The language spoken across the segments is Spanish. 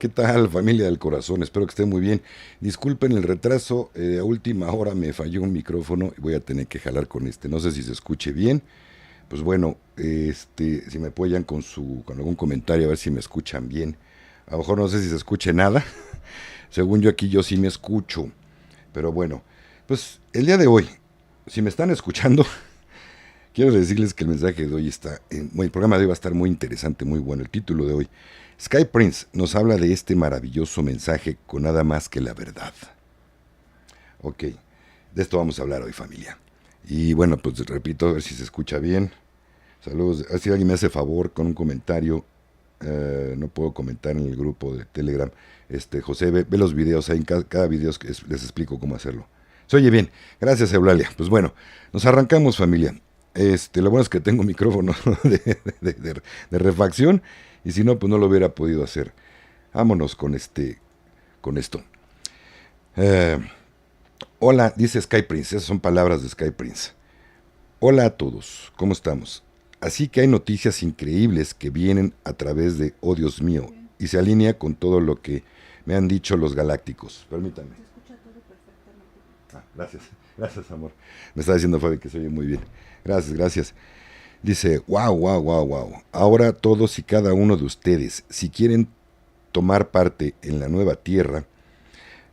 ¿Qué tal, familia del corazón? Espero que estén muy bien. Disculpen el retraso, a última hora me falló un micrófono y voy a tener que jalar con este. No sé si se escuche bien. Pues bueno, si me apoyan con algún comentario a ver si me escuchan bien. A lo mejor no sé si se escuche nada. Según yo aquí yo sí me escucho. Pero bueno, pues el día de hoy, si me están escuchando, quiero decirles que el mensaje de hoy bueno, el programa de hoy va a estar muy interesante, muy bueno. El título de hoy, Sky Prince nos habla de este maravilloso mensaje con nada más que la verdad. Ok, de esto vamos a hablar hoy, familia. Y bueno, pues repito, a ver si se escucha bien. Saludos. A ver si alguien me hace favor con un comentario. No puedo comentar en el grupo de Telegram. José, ve los videos. Ahí en cada video les explico cómo hacerlo. Se oye bien. Gracias, Eulalia. Pues bueno, nos arrancamos, familia. Lo bueno es que tengo micrófono de refacción. Y si no, pues no lo hubiera podido hacer. Vámonos con esto. Eh, Hola, dice Sky Prince. Esas son palabras de Sky Prince. Hola a todos, ¿cómo estamos? Así que hay noticias increíbles que vienen a través de Oh Dios mío y se alinea con todo lo que me han dicho los galácticos. Permítame. Gracias, gracias amor. Me está diciendo Fabi que se oye muy bien. Gracias, gracias. Dice, wow, wow, wow, wow. Ahora todos y cada uno de ustedes, si quieren tomar parte en la nueva tierra,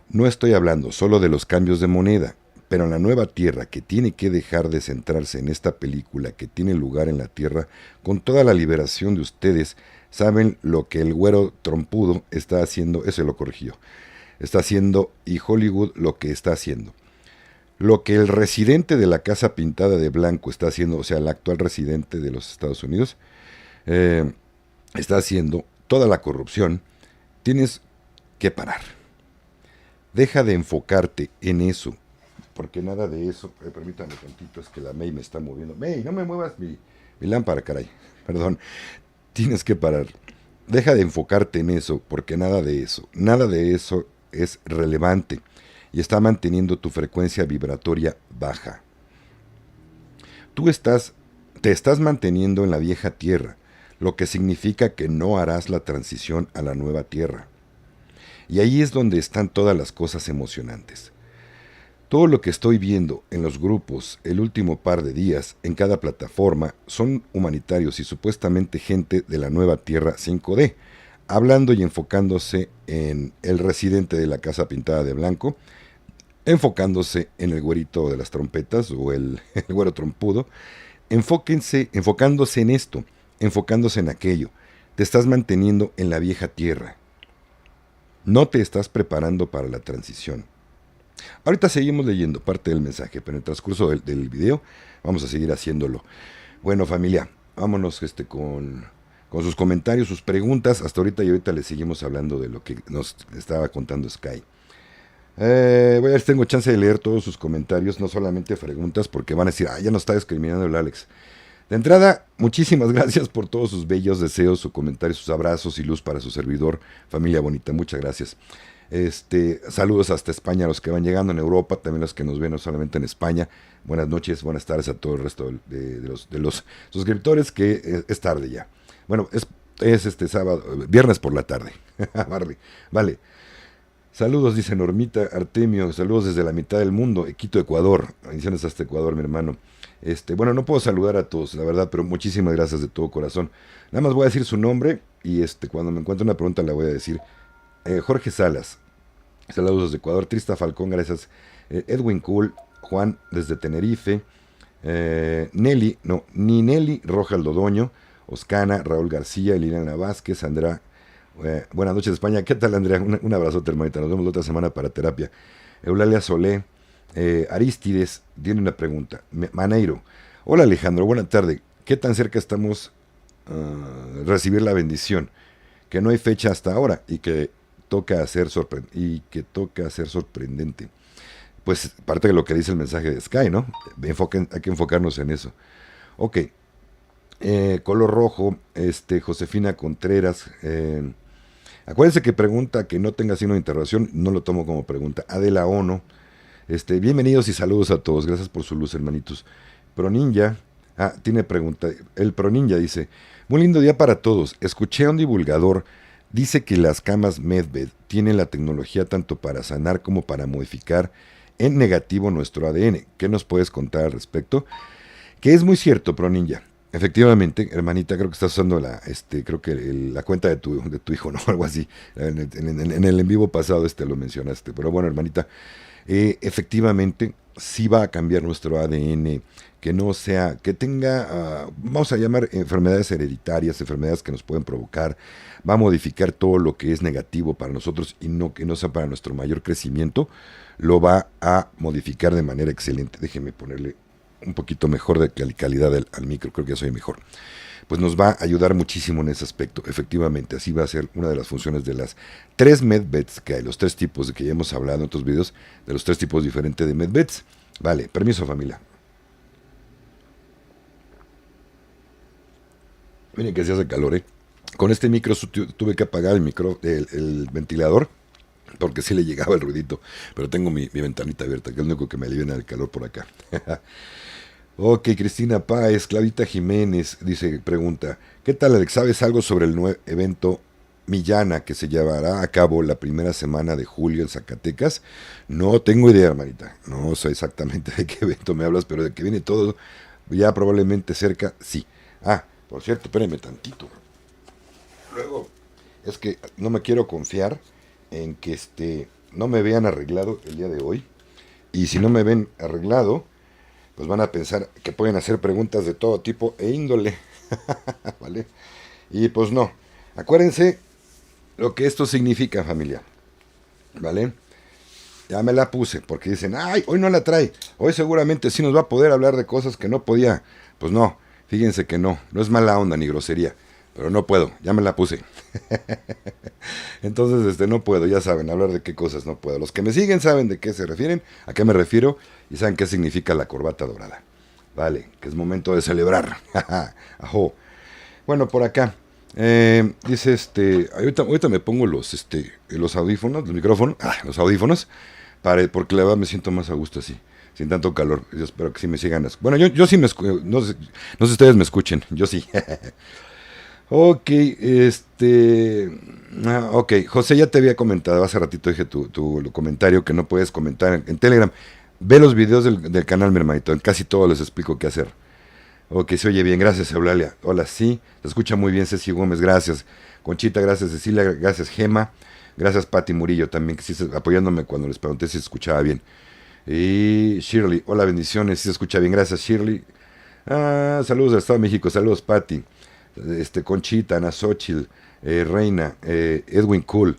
no estoy hablando solo de los cambios de moneda, pero en la nueva tierra que tiene que dejar de centrarse en esta película que tiene lugar en la tierra, con toda la liberación de ustedes, saben lo que el güero trompudo está haciendo, eso lo corrigió, está haciendo y Hollywood lo que está haciendo. Lo que el residente de la Casa Pintada de Blanco está haciendo, o sea, el actual residente de los Estados Unidos, eh, está haciendo, toda la corrupción, tienes que parar. Deja de enfocarte en eso, porque nada de eso, permítame tantito, es que la May me está moviendo. May, no me muevas mi lámpara, caray. Perdón, tienes que parar. Deja de enfocarte en eso, porque nada de eso es relevante y está manteniendo tu frecuencia vibratoria baja. Tú te estás manteniendo en la vieja tierra, lo que significa que no harás la transición a la nueva tierra. Y ahí es donde están todas las cosas emocionantes. Todo lo que estoy viendo en los grupos el último par de días en cada plataforma son humanitarios y supuestamente gente de la nueva Tierra 5D, hablando y enfocándose en el residente de la Casa Pintada de Blanco, enfocándose en el güerito de las trompetas o el güero trompudo. Enfocándose en esto, enfocándose en aquello. Te estás manteniendo en la vieja Tierra. No te estás preparando para la transición. Ahorita seguimos leyendo parte del mensaje, pero en el transcurso del video vamos a seguir haciéndolo. Bueno, familia, vámonos con sus comentarios, sus preguntas. Hasta ahorita y ahorita les seguimos hablando de lo que nos estaba contando Sky. Voy a ver si tengo chance de leer todos sus comentarios, no solamente preguntas, porque van a decir, ya nos está discriminando el Alex. De entrada, muchísimas gracias por todos sus bellos deseos, sus comentarios, sus abrazos y luz para su servidor, familia bonita, muchas gracias. Saludos hasta España a los que van llegando en Europa, también los que nos ven no solamente en España. Buenas noches, buenas tardes a todo el resto de los suscriptores, que es tarde ya. Bueno, es este sábado, viernes por la tarde. Vale. Saludos, dice Normita Artemio, saludos desde la mitad del mundo, Quito, Ecuador. Bendiciones hasta Ecuador, mi hermano. Bueno, no puedo saludar a todos, la verdad, pero muchísimas gracias de todo corazón. Nada más voy a decir su nombre y cuando me encuentre una pregunta la voy a decir. Jorge Salas, saludos desde Ecuador. Trista Falcón, gracias. Edwin Cool, Juan desde Tenerife. Ninelli Rojas Lodoño, Oscana, Raúl García, Liliana Vázquez, Andrea. Buenas noches, España. ¿Qué tal, Andrea? Un abrazote, hermanita. Nos vemos la otra semana para terapia. Eulalia Solé, Aristides, tiene una pregunta. Maneiro. Hola, Alejandro. Buena tarde. ¿Qué tan cerca estamos recibir la bendición? Que no hay fecha hasta ahora y que toca hacer sorprendente. Pues parte de lo que dice el mensaje de Sky, ¿no? Hay que enfocarnos en eso. Ok. Color rojo, Josefina Contreras. Acuérdense que pregunta que no tenga signo de interrogación, no lo tomo como pregunta. Adela Ono. Bienvenidos y saludos a todos. Gracias por su luz, hermanitos. Proninja. Tiene pregunta. El Proninja dice: muy lindo día para todos. Escuché a un divulgador Dice que las camas Medbed tienen la tecnología tanto para sanar como para modificar en negativo nuestro ADN. ¿Qué nos puedes contar al respecto? Que es muy cierto, Pro Ninja. Efectivamente, hermanita, creo que estás usando creo que la cuenta de tu hijo, ¿no? Algo así. En el en vivo pasado lo mencionaste. Pero bueno, hermanita, efectivamente, sí va a cambiar nuestro ADN, que no sea, que tenga, vamos a llamar enfermedades hereditarias, enfermedades que nos pueden provocar, va a modificar todo lo que es negativo para nosotros y no que no sea para nuestro mayor crecimiento, lo va a modificar de manera excelente. Déjeme ponerle un poquito mejor de calidad al micro, creo que ya soy mejor. Pues nos va a ayudar muchísimo en ese aspecto. Efectivamente, así va a ser una de las funciones de las 3 medbeds que hay, los 3 tipos de que ya hemos hablado en otros videos, de los 3 tipos diferentes de medbeds. Vale, permiso familia. Miren que se hace calor, ¿eh? Con este micro tuve que apagar el ventilador, porque sí le llegaba el ruidito, pero tengo mi ventanita abierta, que es lo único que me alivia el calor por acá. Ok, Cristina Páez, Clavita Jiménez, pregunta, ¿qué tal, Alex? ¿Sabes algo sobre el nuevo evento Millana que se llevará a cabo la primera semana de julio en Zacatecas? No tengo idea, hermanita, no sé exactamente de qué evento me hablas, pero de que viene todo ya probablemente cerca, sí. Ah, por cierto, espérenme tantito. Luego, es que no me quiero confiar en que no me vean arreglado el día de hoy. Y si no me ven arreglado, pues van a pensar que pueden hacer preguntas de todo tipo e índole. ¿Vale? Y pues no. Acuérdense lo que esto significa, familia. ¿Vale? Ya me la puse, porque dicen, ay, hoy no la trae. Hoy seguramente sí nos va a poder hablar de cosas que no podía. Pues no, fíjense que no es mala onda ni grosería. Pero no puedo, ya me la puse. Entonces, no puedo, ya saben, hablar de qué cosas no puedo. Los que me siguen saben de qué se refieren, a qué me refiero, y saben qué significa la corbata dorada. Vale, que es momento de celebrar. Ajo. Bueno, por acá. Dice ahorita me pongo los audífonos, los audífonos, porque la verdad me siento más a gusto así, sin tanto calor. Yo espero que sí me sigan. Bueno, yo sí no sé si ustedes me escuchen, yo sí. Ok, ok, José, ya te había comentado, hace ratito dije tu comentario que no puedes comentar en Telegram. Ve los videos del canal, mi hermanito, en casi todos les explico qué hacer. Ok, se oye bien, gracias Eulalia. Hola, sí, se escucha muy bien Ceci Gómez, gracias. Conchita, gracias Cecilia, gracias Gema, gracias Pati Murillo también, que sí, apoyándome cuando les pregunté si se escuchaba bien. Y Shirley, hola, bendiciones, si se escucha bien, gracias Shirley. Saludos del Estado de México, saludos Pati. Conchita, Ana Xochitl, Reina, Edwin Cool.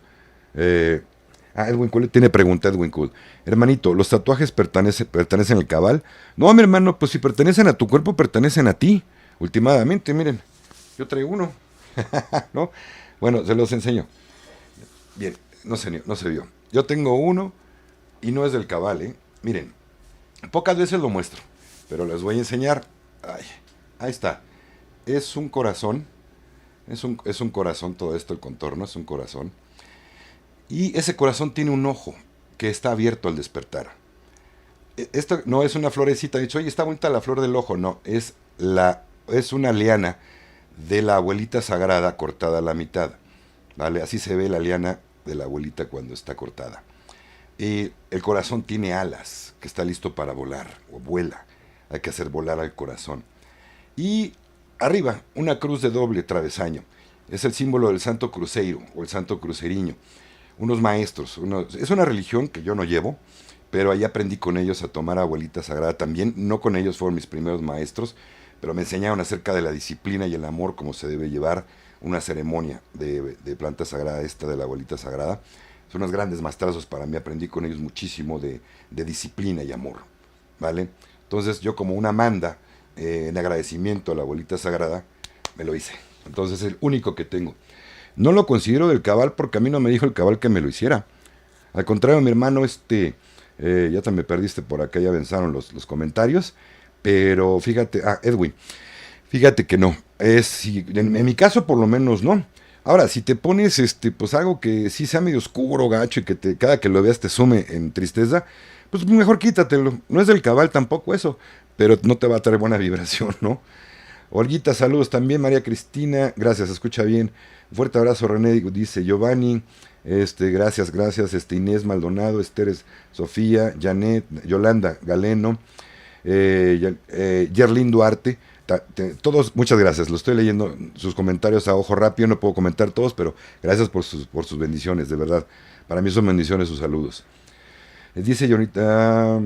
Edwin Cool tiene pregunta, Edwin Cool. Hermanito, ¿los tatuajes pertenecen al cabal? No, mi hermano, pues si pertenecen a tu cuerpo, pertenecen a ti. Últimamente, miren, yo traigo uno. ¿No? Bueno, se los enseño. Bien, no se vio. Yo tengo uno y no es del cabal, ¿eh? Miren, pocas veces lo muestro, pero les voy a enseñar. Ay, ahí está. Es un corazón, es un corazón, todo esto, el contorno es un corazón. Y ese corazón tiene un ojo que está abierto al despertar. Esto no es una florecita, dicho, oye, está bonita la flor del ojo, no, es una liana de la abuelita sagrada cortada a la mitad, ¿vale? Así se ve la liana de la abuelita cuando está cortada. Y el corazón tiene alas, que está listo para volar, o vuela, hay que hacer volar al corazón. Y arriba, una cruz de doble travesaño. Es el símbolo del Santo Cruceiro o el Santo Cruceriño. Unos maestros. Es una religión que yo no llevo, pero ahí aprendí con ellos a tomar abuelita sagrada también. No con ellos fueron mis primeros maestros, pero me enseñaron acerca de la disciplina y el amor, cómo se debe llevar una ceremonia de planta sagrada, esta de la abuelita sagrada. Son unos grandes maestrazos para mí, aprendí con ellos muchísimo de disciplina y amor, ¿vale? Entonces yo como una manda, en agradecimiento a la abuelita sagrada, me lo hice. Entonces es el único que tengo. No lo considero del cabal porque a mí no me dijo el cabal que me lo hiciera. Al contrario, mi hermano, ya te me perdiste por acá, ya avanzaron los comentarios. Pero fíjate, Edwin, fíjate que no. En mi caso por lo menos no. Ahora, si te pones pues algo que sí sea medio oscuro, gacho, y que cada que lo veas te sume en tristeza, pues mejor quítatelo. No es del cabal tampoco eso, pero no te va a traer buena vibración, ¿no? Olguita, saludos también. María Cristina, gracias, escucha bien. Fuerte abrazo, René, dice Giovanni. Gracias, gracias. Inés Maldonado, Esteres, Sofía, Janet, Yolanda Galeno, Yerlin Duarte. Todos, muchas gracias. Lo estoy leyendo sus comentarios a ojo rápido. No puedo comentar todos, pero gracias por sus bendiciones, de verdad. Para mí son bendiciones sus saludos. Dice Jonita.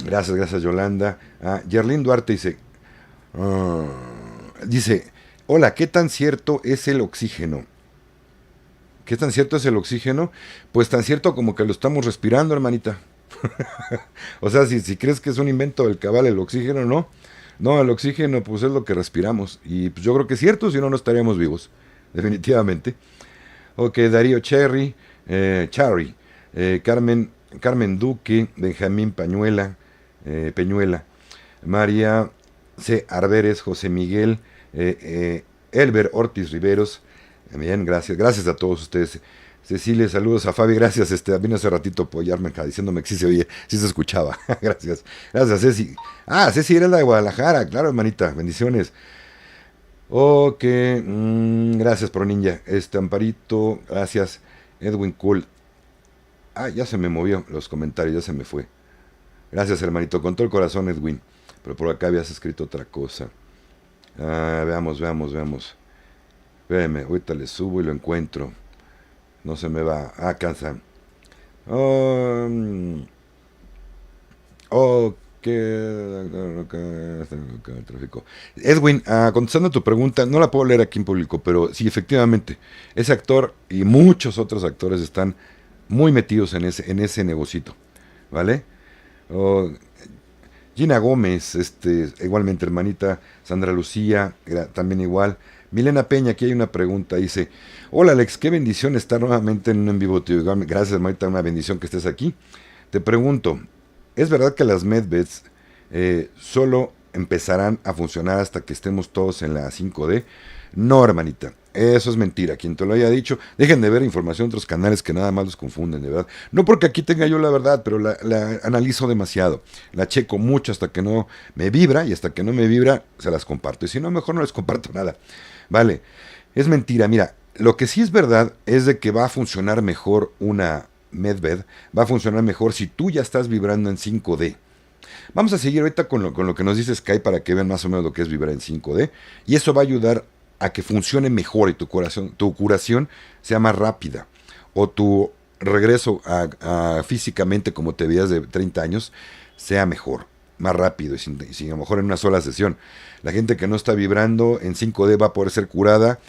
Gracias, gracias, Yolanda. Yerlin Duarte dice, hola, ¿qué tan cierto es el oxígeno? ¿Qué tan cierto es el oxígeno? Pues tan cierto como que lo estamos respirando, hermanita. O sea, si crees que es un invento del cabal el oxígeno, no. No, el oxígeno pues es lo que respiramos. Y pues yo creo que es cierto, si no, no estaríamos vivos. Definitivamente. Ok, Darío Cherry, Charry, Carmen Duque, Benjamín Peñuela, María C. Arberes, José Miguel, Elber Ortiz Riveros. Bien, gracias. Gracias a todos ustedes. Cecilia, saludos a Fabi, gracias. Vino hace ratito a apoyarme acá, diciéndome que sí se oye, sí se escuchaba. Gracias. Gracias, Ceci. Ceci era la de Guadalajara, claro, hermanita. Bendiciones. Ok, gracias, Pro Ninja. Amparito, gracias. Edwin Cool. Ya se me movió los comentarios, ya se me fue. Gracias, hermanito, con todo el corazón, Edwin. Pero por acá habías escrito otra cosa. Veamos. Espérame, ahorita le subo y lo encuentro. No se me va. Cansa. Tráfico. Edwin, contestando a tu pregunta, no la puedo leer aquí en público, pero sí, efectivamente, ese actor y muchos otros actores están muy metidos en ese negocito, ¿vale? Gina Gómez, igualmente, hermanita. Sandra Lucía, también igual. Milena Peña, aquí hay una pregunta, dice, hola Alex, qué bendición estar nuevamente en un en vivo, tío. Gracias, hermanita, una bendición que estés aquí. Te pregunto, ¿es verdad que las medbeds solo empezarán a funcionar hasta que estemos todos en la 5D? No, hermanita, eso es mentira. Quien te lo haya dicho, dejen de ver información de otros canales que nada más los confunden, de verdad. No porque aquí tenga yo la verdad, pero la analizo demasiado. La checo mucho hasta que no me vibra, y hasta que no me vibra, se las comparto. Y si no, mejor no les comparto nada. Vale, es mentira. Mira, lo que sí es verdad es de que va a funcionar mejor una medbed, va a funcionar mejor si tú ya estás vibrando en 5D. Vamos a seguir ahorita con lo que nos dice Sky para que vean más o menos lo que es vibrar en 5D. Y eso va a ayudar a que funcione mejor y tu curación sea más rápida. O tu regreso a físicamente como te veías de 30 años sea mejor, más rápido y sin a lo mejor en una sola sesión. La gente que no está vibrando en 5D va a poder ser curada,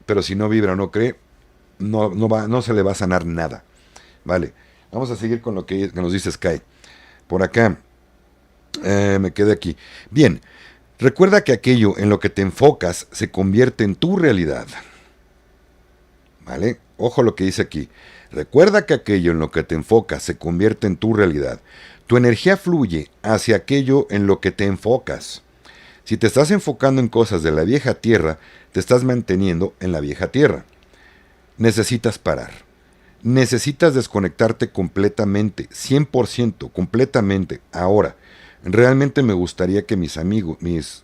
pero si no vibra o no cree, no se le va a sanar nada. Vale, vamos a seguir con lo que nos dice Sky. Por acá, me quedé aquí. Bien, recuerda que aquello en lo que te enfocas se convierte en tu realidad. ¿Vale? Ojo lo que dice aquí. Recuerda que aquello en lo que te enfocas se convierte en tu realidad. Tu energía fluye hacia aquello en lo que te enfocas. Si te estás enfocando en cosas de la vieja tierra, te estás manteniendo en la vieja tierra. Necesitas parar. Necesitas desconectarte completamente, 100%, completamente. Ahora, realmente me gustaría que mis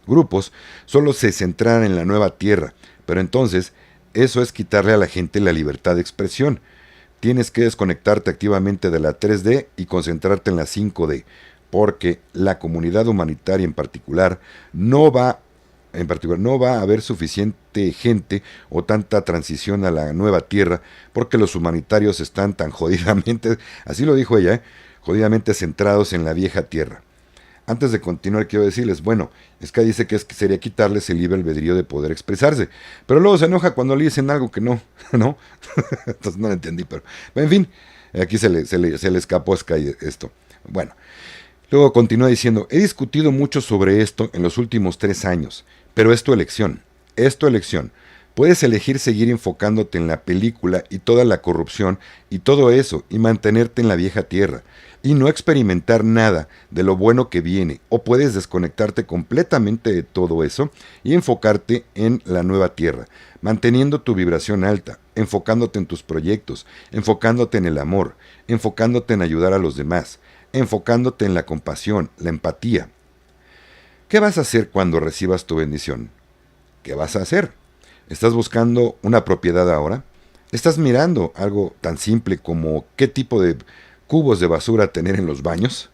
grupos, solo se centraran en la nueva tierra, pero entonces eso es quitarle a la gente la libertad de expresión. Tienes que desconectarte activamente de la 3D y concentrarte en la 5D, porque la comunidad humanitaria en particular no va a haber suficiente gente o tanta transición a la nueva tierra, porque los humanitarios están tan jodidamente, así lo dijo ella, jodidamente centrados en la vieja tierra. Antes de continuar, quiero decirles, bueno, Sky dice que sería quitarles el libre albedrío de poder expresarse, pero luego se enoja cuando le dicen algo que no, ¿no? Entonces no lo entendí, pero en fin, aquí se le escapó a Sky esto. Bueno, luego continúa diciendo, he discutido mucho sobre esto en los últimos 3 años, pero es tu elección, Puedes elegir seguir enfocándote en la película y toda la corrupción y todo eso y mantenerte en la vieja tierra y no experimentar nada de lo bueno que viene, o puedes desconectarte completamente de todo eso y enfocarte en la nueva tierra, manteniendo tu vibración alta, enfocándote en tus proyectos, enfocándote en el amor, enfocándote en ayudar a los demás, enfocándote en la compasión, la empatía. ¿Qué vas a hacer cuando recibas tu bendición? ¿Qué vas a hacer? ¿Estás buscando una propiedad ahora? ¿Estás mirando algo tan simple como qué tipo de cubos de basura tener en los baños?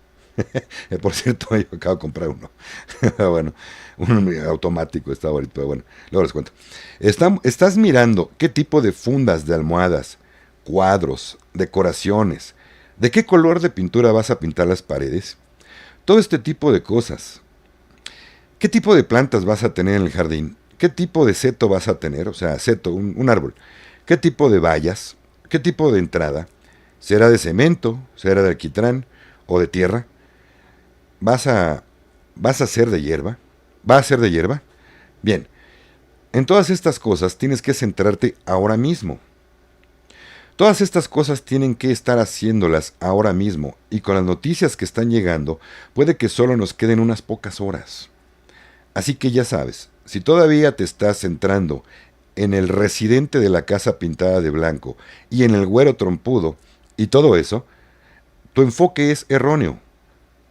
Por cierto, yo acabo de comprar uno. Bueno, un automático está ahorita, pero bueno, luego les cuento. Estás mirando qué tipo de fundas de almohadas, cuadros, decoraciones, de qué color de pintura vas a pintar las paredes. Todo este tipo de cosas. ¿Qué tipo de plantas vas a tener en el jardín? ¿Qué tipo de seto vas a tener? O sea, seto, un árbol. ¿Qué tipo de vallas? ¿Qué tipo de entrada? ¿Será de cemento? ¿Será de alquitrán? ¿O de tierra? ¿Vas a hacer de hierba? ¿Va a ser de hierba? Bien, en todas estas cosas tienes que centrarte ahora mismo. Todas estas cosas tienen que estar haciéndolas ahora mismo, y con las noticias que están llegando, puede que solo nos queden unas pocas horas. Así que ya sabes, si todavía te estás centrando en el residente de la casa pintada de blanco y en el güero trompudo y todo eso, tu enfoque es erróneo.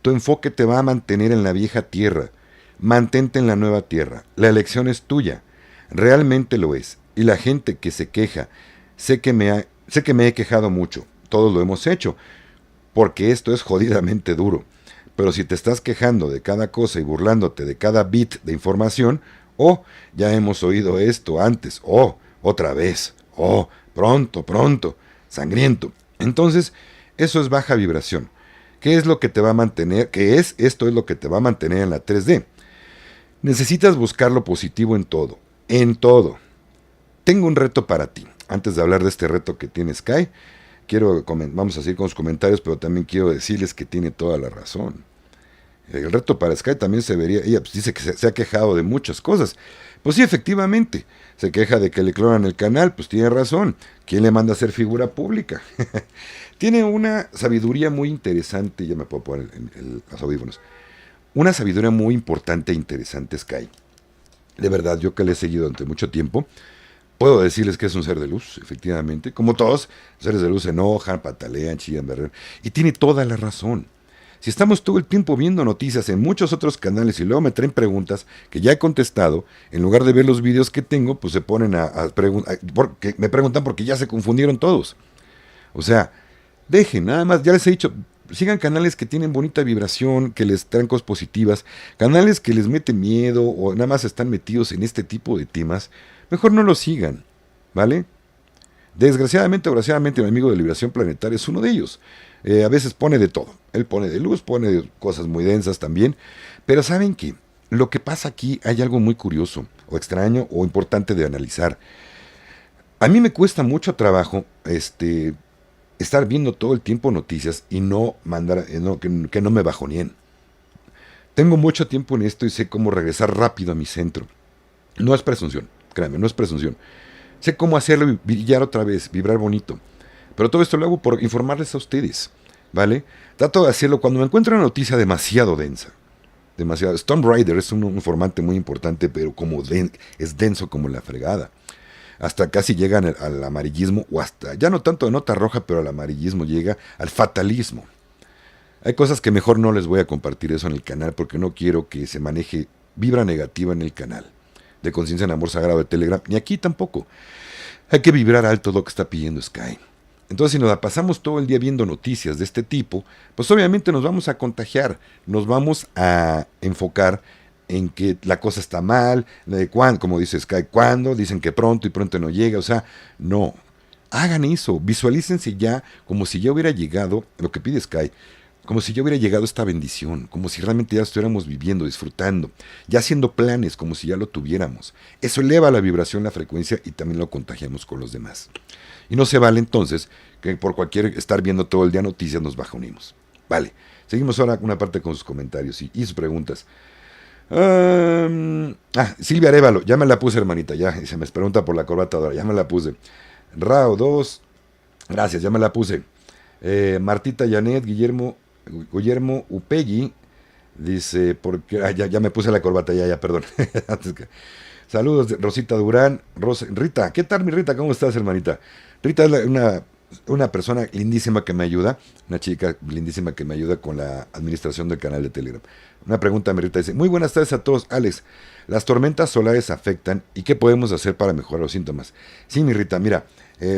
Tu enfoque te va a mantener en la vieja tierra. Mantente en la nueva tierra. La elección es tuya. Realmente lo es. Y la gente que se queja, sé que me he quejado mucho. Todos lo hemos hecho. Porque esto es jodidamente duro. Pero si te estás quejando de cada cosa y burlándote de cada bit de información, ya hemos oído esto antes, otra vez, pronto, pronto, sangriento. Entonces, eso es baja vibración. ¿Qué es lo que te va a mantener? Esto es lo que te va a mantener en la 3D. Necesitas buscar lo positivo en todo, en todo. Tengo un reto para ti. Antes de hablar de este reto que tiene Sky, vamos a seguir con los comentarios, pero también quiero decirles que tiene toda la razón. El reto para Sky también se vería, ella pues dice que se ha quejado de muchas cosas. Pues sí, efectivamente, se queja de que le clonan el canal, pues tiene razón. ¿Quién le manda a ser figura pública? Tiene una sabiduría muy interesante, ya me puedo poner los audífonos. Una sabiduría muy importante e interesante, Sky. De verdad, yo que le he seguido durante mucho tiempo, puedo decirles que es un ser de luz, efectivamente. Como todos, los seres de luz se enojan, patalean, chillan, berrean. Y tiene toda la razón. Si estamos todo el tiempo viendo noticias en muchos otros canales y luego me traen preguntas que ya he contestado, en lugar de ver los videos que tengo, pues se ponen porque me preguntan porque ya se confundieron todos. O sea, dejen, nada más, ya les he dicho, sigan canales que tienen bonita vibración, que les traen cosas positivas, canales que les meten miedo o nada más están metidos en este tipo de temas, mejor no los sigan, ¿vale? Desgraciadamente o graciadamente mi amigo de Liberación Planetaria es uno de ellos. A veces pone de todo. Él pone de luz, pone de cosas muy densas también. Pero ¿saben qué? Lo que pasa aquí hay algo muy curioso, o extraño, o importante de analizar. A mí me cuesta mucho trabajo estar viendo todo el tiempo noticias y no mandar, que no me bajoneen. Tengo mucho tiempo en esto y sé cómo regresar rápido a mi centro. No es presunción, créanme, no es presunción. Sé cómo hacerlo brillar otra vez, vibrar bonito. Pero todo esto lo hago por informarles a ustedes, ¿vale? Trato de hacerlo cuando me encuentro una noticia demasiado densa. Demasiado. Storm Rider es un informante muy importante, pero es denso como la fregada. Hasta casi llegan al amarillismo, o hasta, ya no tanto de nota roja, pero al amarillismo llega, al fatalismo. Hay cosas que mejor no les voy a compartir eso en el canal, porque no quiero que se maneje vibra negativa en el canal de Conciencia en Amor Sagrado de Telegram, ni aquí tampoco. Hay que vibrar alto lo que está pidiendo Sky. Entonces, si nos la pasamos todo el día viendo noticias de este tipo, pues obviamente nos vamos a contagiar, nos vamos a enfocar en que la cosa está mal, de cuándo, como dice Sky, cuándo, dicen que pronto y pronto no llega, o sea, no. Hagan eso, visualícense ya como si ya hubiera llegado, lo que pide Sky, como si ya hubiera llegado esta bendición, como si realmente ya estuviéramos viviendo, disfrutando, ya haciendo planes, como si ya lo tuviéramos. Eso eleva la vibración, la frecuencia y también lo contagiamos con los demás. Y no se vale entonces que por cualquier estar viendo todo el día noticias nos bajonemos. Vale, seguimos ahora una parte con sus comentarios y sus preguntas. Silvia Arévalo, ya me la puse, hermanita, ya se me pregunta por la corbata ahora, ya me la puse. Rao 2, gracias, ya me la puse. Martita Janet, Guillermo Upegui, dice, porque ya me puse la corbata, ya, perdón. Saludos de Rosita Durán, Rita, ¿qué tal mi Rita? ¿Cómo estás, hermanita? Rita es una una persona lindísima que me ayuda, una chica lindísima que me ayuda con la administración del canal de Telegram. Una pregunta me Rita dice, muy buenas tardes a todos, Alex, ¿las tormentas solares afectan y qué podemos hacer para mejorar los síntomas? Sí, mi Rita, mira,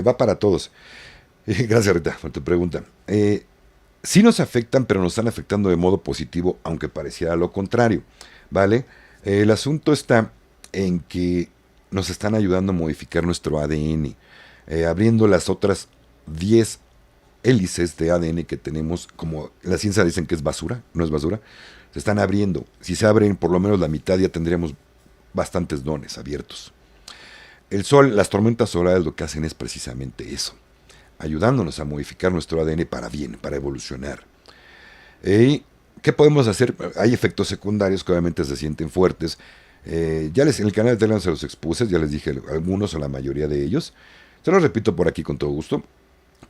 va para todos. Gracias, Rita, por tu pregunta. Sí nos afectan, pero nos están afectando de modo positivo, aunque pareciera lo contrario, ¿vale? El asunto está en que nos están ayudando a modificar nuestro ADN, abriendo las otras 10 hélices de ADN que tenemos, como la ciencia dicen que es basura, no es basura, se están abriendo. Si se abren por lo menos la mitad ya tendríamos bastantes dones abiertos. El sol, las tormentas solares lo que hacen es precisamente eso, ayudándonos a modificar nuestro ADN para bien, para evolucionar. ¿Qué podemos hacer? Hay efectos secundarios que obviamente se sienten fuertes. En el canal de Telegram se los expuse, ya les dije algunos o la mayoría de ellos. Se los repito por aquí con todo gusto.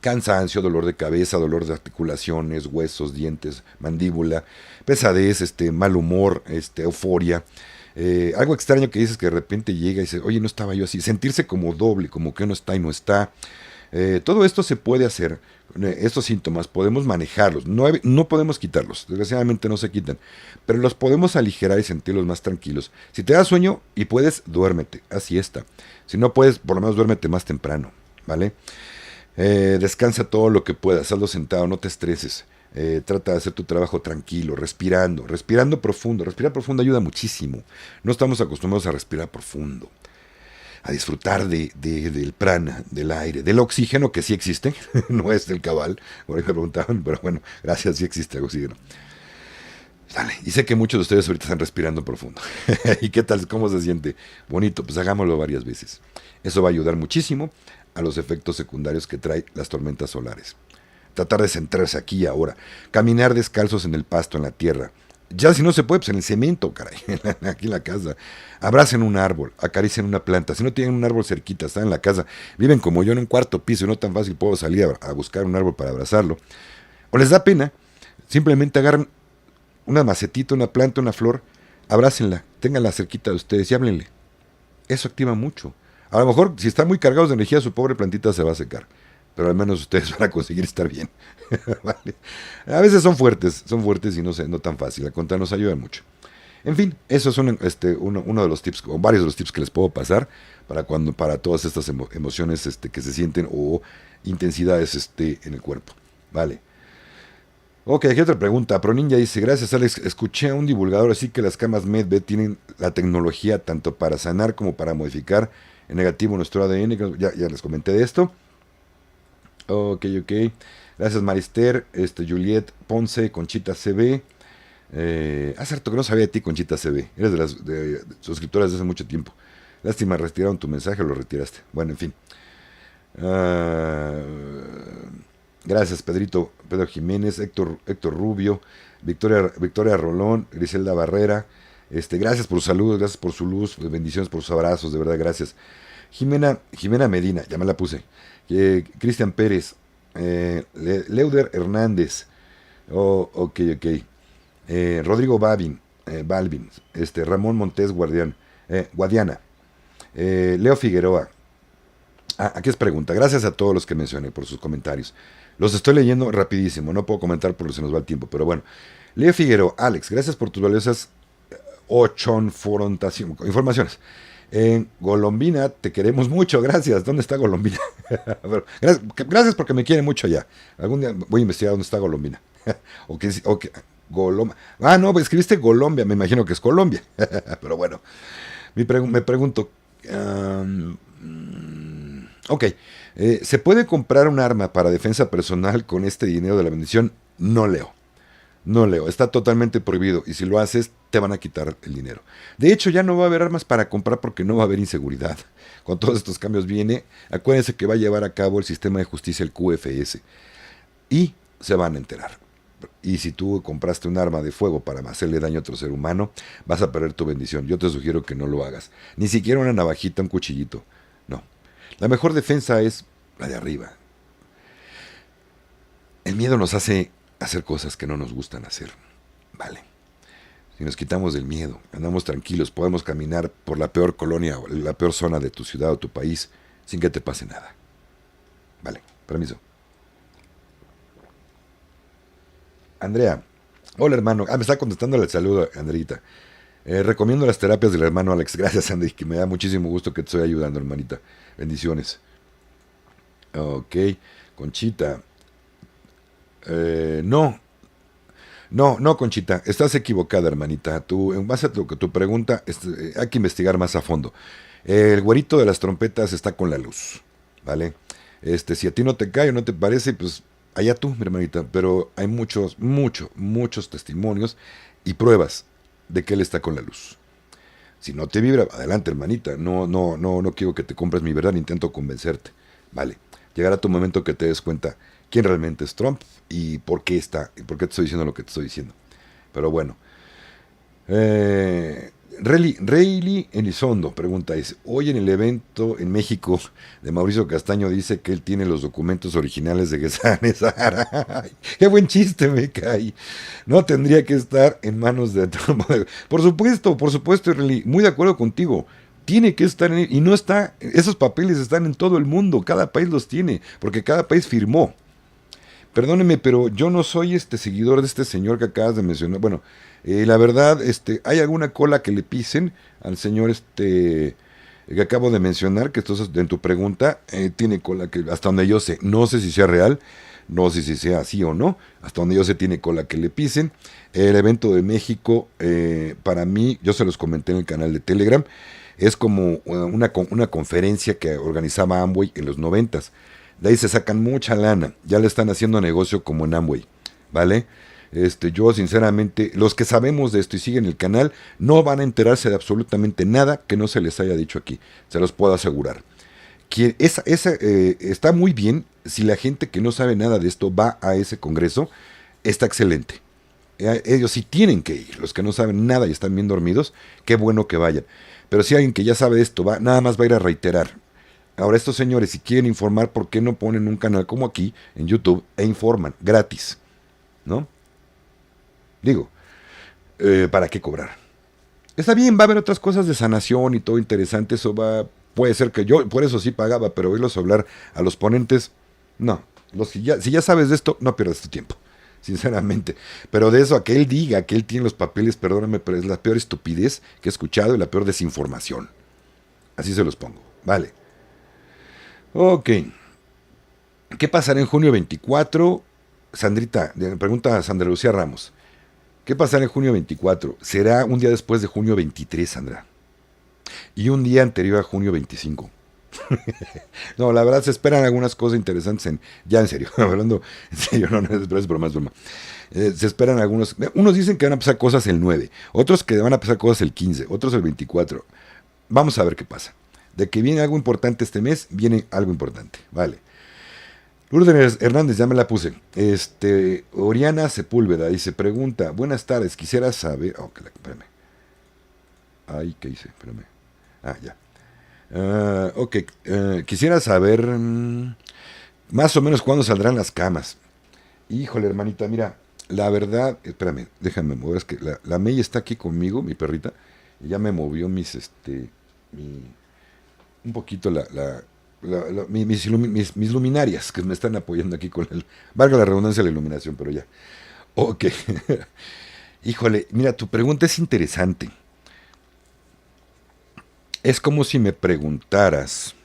Cansancio, dolor de cabeza, dolor de articulaciones, huesos, dientes, mandíbula, pesadez, mal humor, euforia. Algo extraño que dices que de repente llega y dice, oye, no estaba yo así. Sentirse como doble, como que uno está y no está. Todo esto se puede hacer, estos síntomas podemos manejarlos, no podemos quitarlos, desgraciadamente no se quitan, pero los podemos aligerar y sentirlos más tranquilos. Si te da sueño y puedes, duérmete, así está. Si no puedes, por lo menos duérmete más temprano, ¿vale? Descansa todo lo que puedas, hazlo sentado, no te estreses. Trata de hacer tu trabajo tranquilo, respirando profundo. Respirar profundo ayuda muchísimo. No estamos acostumbrados a respirar profundo, a disfrutar del prana, del aire, del oxígeno que sí existe, no es del cabal, por ahí me preguntaban, pero bueno, gracias, sí existe el oxígeno. Dale, y sé que muchos de ustedes ahorita están respirando profundo. ¿Y qué tal? ¿Cómo se siente? Bonito, pues hagámoslo varias veces. Eso va a ayudar muchísimo a los efectos secundarios que trae las tormentas solares. Tratar de centrarse aquí y ahora. Caminar descalzos en el pasto, en la tierra. Ya si no se puede, pues en el cemento, caray, aquí en la casa. Abracen un árbol, acaricien una planta. Si no tienen un árbol cerquita, están en la casa, viven como yo en un cuarto piso y no tan fácil puedo salir a buscar un árbol para abrazarlo. O les da pena, simplemente agarran una macetita, una planta, una flor, abrácenla, ténganla cerquita de ustedes y háblenle. Eso activa mucho. A lo mejor, si están muy cargados de energía, su pobre plantita se va a secar. Pero al menos ustedes van a conseguir estar bien. ¿Vale? A veces son fuertes y no tan fácil. Al contrario, nos ayudan mucho. En fin, eso es uno de los tips, o varios de los tips que les puedo pasar para todas estas emociones que se sienten o intensidades en el cuerpo. Vale. Ok, aquí otra pregunta. ProNinja dice, gracias Alex, escuché a un divulgador así que las camas Medbed tienen la tecnología tanto para sanar como para modificar en negativo nuestro ADN. Ya les comenté de esto. Ok. Gracias Marister, Juliet Ponce, Conchita CB. Hace harto que no sabía de ti, Conchita CB. Eres de las suscriptoras de hace mucho tiempo. Lástima, retiraron tu mensaje o lo retiraste. Bueno, en fin. Gracias Pedro Jiménez, Héctor Rubio, Victoria Rolón, Griselda Barrera. Gracias por sus saludos, gracias por su luz, bendiciones por sus abrazos, de verdad, gracias. Jimena Medina, ya me la puse. Cristian Pérez, Leuder Hernández, ok. Rodrigo Balvin, Ramón Montés Guadiana, Leo Figueroa. Aquí es pregunta. Gracias a todos los que mencioné por sus comentarios. Los estoy leyendo rapidísimo, no puedo comentar porque se nos va el tiempo, pero bueno. Leo Figueroa, Alex, gracias por tus valiosas informaciones. En Golombina te queremos mucho, gracias. ¿Dónde está Golombina? Gracias porque me quiere mucho allá. Algún día voy a investigar dónde está Golombina. No, escribiste Colombia, me imagino que es Colombia. Pero bueno, me pregunto. Ok, ¿se puede comprar un arma para defensa personal con este dinero de la bendición? No leo, está totalmente prohibido y si lo haces te van a quitar el dinero. De hecho ya no va a haber armas para comprar porque no va a haber inseguridad. Con todos estos cambios acuérdense que va a llevar a cabo el sistema de justicia, el QFS, y se van a enterar. Y si tú compraste un arma de fuego para hacerle daño a otro ser humano, vas a perder tu bendición. Yo te sugiero que no lo hagas. Ni siquiera una navajita, un cuchillito. No. La mejor defensa es la de arriba. El miedo nos hace hacer cosas que no nos gustan hacer. Vale. Si nos quitamos del miedo, andamos tranquilos, podemos caminar por la peor colonia o la peor zona de tu ciudad o tu país sin que te pase nada. Vale, permiso. Andrea. Hola, hermano. Me está contestando el saludo, Andreita. Recomiendo las terapias del hermano Alex. Gracias, Andy, que me da muchísimo gusto que te estoy ayudando, hermanita. Bendiciones. Ok, Conchita. No, no, Conchita, estás equivocada, hermanita. Tú, en base a tu pregunta, hay que investigar más a fondo. El güerito de las trompetas está con la luz, ¿vale? Si a ti no te cae o no te parece, pues allá tú, mi hermanita. Pero hay muchos testimonios y pruebas de que él está con la luz. Si no te vibra, adelante, hermanita. No quiero que te compres mi verdad, intento convencerte. Vale. Llegará tu momento que te des cuenta quién realmente es Trump y por qué te estoy diciendo lo que te estoy diciendo. Pero bueno. Rayleigh Elizondo pregunta, hoy en el evento en México de Mauricio Castaño dice que él tiene los documentos originales de Gesane Sahara. ¡Qué buen chiste me cae! No tendría que estar en manos de Trump. Por supuesto, Rayleigh, muy de acuerdo contigo. Tiene que estar y no está, esos papeles están en todo el mundo, cada país los tiene, porque cada país firmó. Perdóneme, pero yo no soy seguidor de este señor que acabas de mencionar. Bueno, la verdad, hay alguna cola que le pisen al señor que acabo de mencionar, que entonces en tu pregunta tiene cola que, hasta donde yo sé, no sé si sea real, no sé si sea así o no, hasta donde yo sé tiene cola que le pisen. El evento de México, para mí, yo se los comenté en el canal de Telegram, es como una conferencia que organizaba Amway en los 90s. De ahí se sacan mucha lana. Ya le están haciendo negocio como en Amway. ¿Vale? Yo sinceramente, los que sabemos de esto y siguen el canal, no van a enterarse de absolutamente nada que no se les haya dicho aquí. Se los puedo asegurar. Está muy bien si la gente que no sabe nada de esto va a ese congreso. Está excelente. Ellos sí tienen que ir. Los que no saben nada y están bien dormidos, qué bueno que vayan. Pero si alguien que ya sabe esto va, nada más va a ir a reiterar. Ahora estos señores, si quieren informar, ¿por qué no ponen un canal como aquí en YouTube e informan gratis? ¿No? Digo, ¿para qué cobrar? Está bien, va a haber otras cosas de sanación y todo interesante. Eso puede ser que yo, por eso sí pagaba, pero oírlos hablar a los ponentes, no. Si ya sabes de esto, no pierdas tu tiempo, sinceramente. Pero de eso a que él diga que él tiene los papeles, perdóname, pero es la peor estupidez que he escuchado y la peor desinformación. Así se los pongo. Vale. Ok. ¿Qué pasará en junio 24? Sandrita, pregunta a Sandra Lucía Ramos. ¿Qué pasará en junio 24? Será un día después de junio 23, Sandra. Y un día anterior a junio 25. No, la verdad se esperan algunas cosas interesantes ya en serio, hablando en serio, no es broma, es broma. Se esperan unos dicen que van a pasar cosas el 9, otros que van a pasar cosas el 15, otros el 24. Vamos a ver qué pasa. De que viene algo importante este mes, viene algo importante, vale. Lourdes Hernández, ya me la puse. Oriana Sepúlveda dice, pregunta, buenas tardes, quisiera saber... Oh, espérame. Ay, ¿qué hice? Espérame. Ah, ya. Ok, quisiera saber más o menos cuándo saldrán las camas. Híjole, hermanita, mira, la verdad, espérame, déjame mover, es que la May está aquí conmigo, mi perrita, y ya me movió un poquito mis luminarias que me están apoyando aquí con valga la redundancia, la iluminación, pero ya. Ok. Híjole, mira, tu pregunta es interesante. Es como si me preguntaras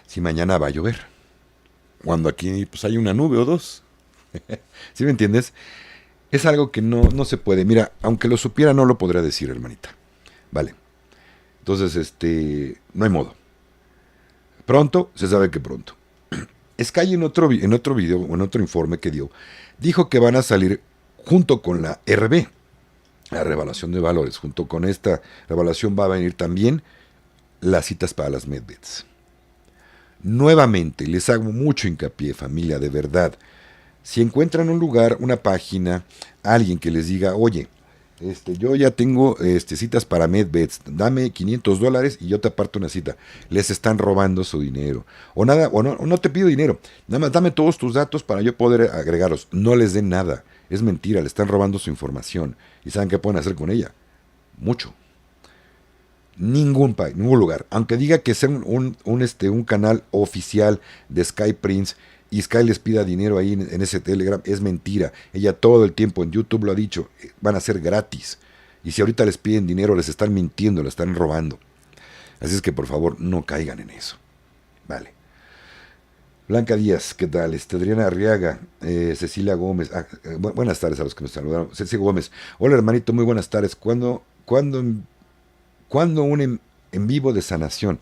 si mañana va a llover, cuando aquí pues hay una nube o dos. ¿Sí me entiendes? Es algo que no se puede. Mira, aunque lo supiera, no lo podría decir, hermanita. Vale. Entonces, no hay modo. Pronto, se sabe que pronto. Sky en otro video, en otro informe que dio, dijo que van a salir junto con la RB, la revelación de valores. Junto con esta revelación va a venir también las citas para las medbeds. Nuevamente, les hago mucho hincapié, familia, de verdad. Si encuentran un lugar, una página, alguien que les diga, oye, yo ya tengo citas para medbeds, dame $500 y yo te aparto una cita. Les están robando su dinero. O no te pido dinero, nada más dame todos tus datos para yo poder agregarlos. No les den nada, es mentira, le están robando su información. ¿Y saben qué pueden hacer con ella? Mucho. Ningún lugar, aunque diga que sea un canal oficial de Sky Prince, y Sky les pida dinero ahí en ese Telegram, es mentira. Ella todo el tiempo en YouTube lo ha dicho, van a ser gratis. Y si ahorita les piden dinero, les están mintiendo, les están robando. Así es que por favor no caigan en eso. Vale. Blanca Díaz, ¿qué tal? Adriana Arriaga, Cecilia Gómez. Buenas tardes a los que nos saludaron. Cecilia Gómez. Hola hermanito, muy buenas tardes. ¿Cuándo un en vivo de sanación?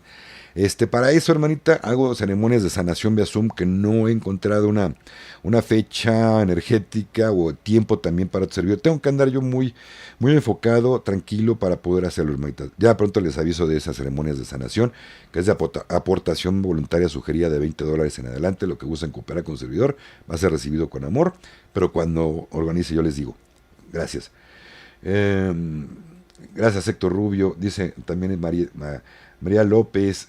Para eso, hermanita, hago ceremonias de sanación vía Zoom, que no he encontrado una fecha energética o tiempo también para tu servidor. Tengo que andar yo muy enfocado, tranquilo, para poder hacerlo, hermanita. Ya pronto les aviso de esas ceremonias de sanación, que es de aportación voluntaria sugerida de $20 en adelante. Lo que gusten cooperar con el servidor va a ser recibido con amor, pero cuando organice yo les digo. Gracias. Gracias, Héctor Rubio. Dice también María López,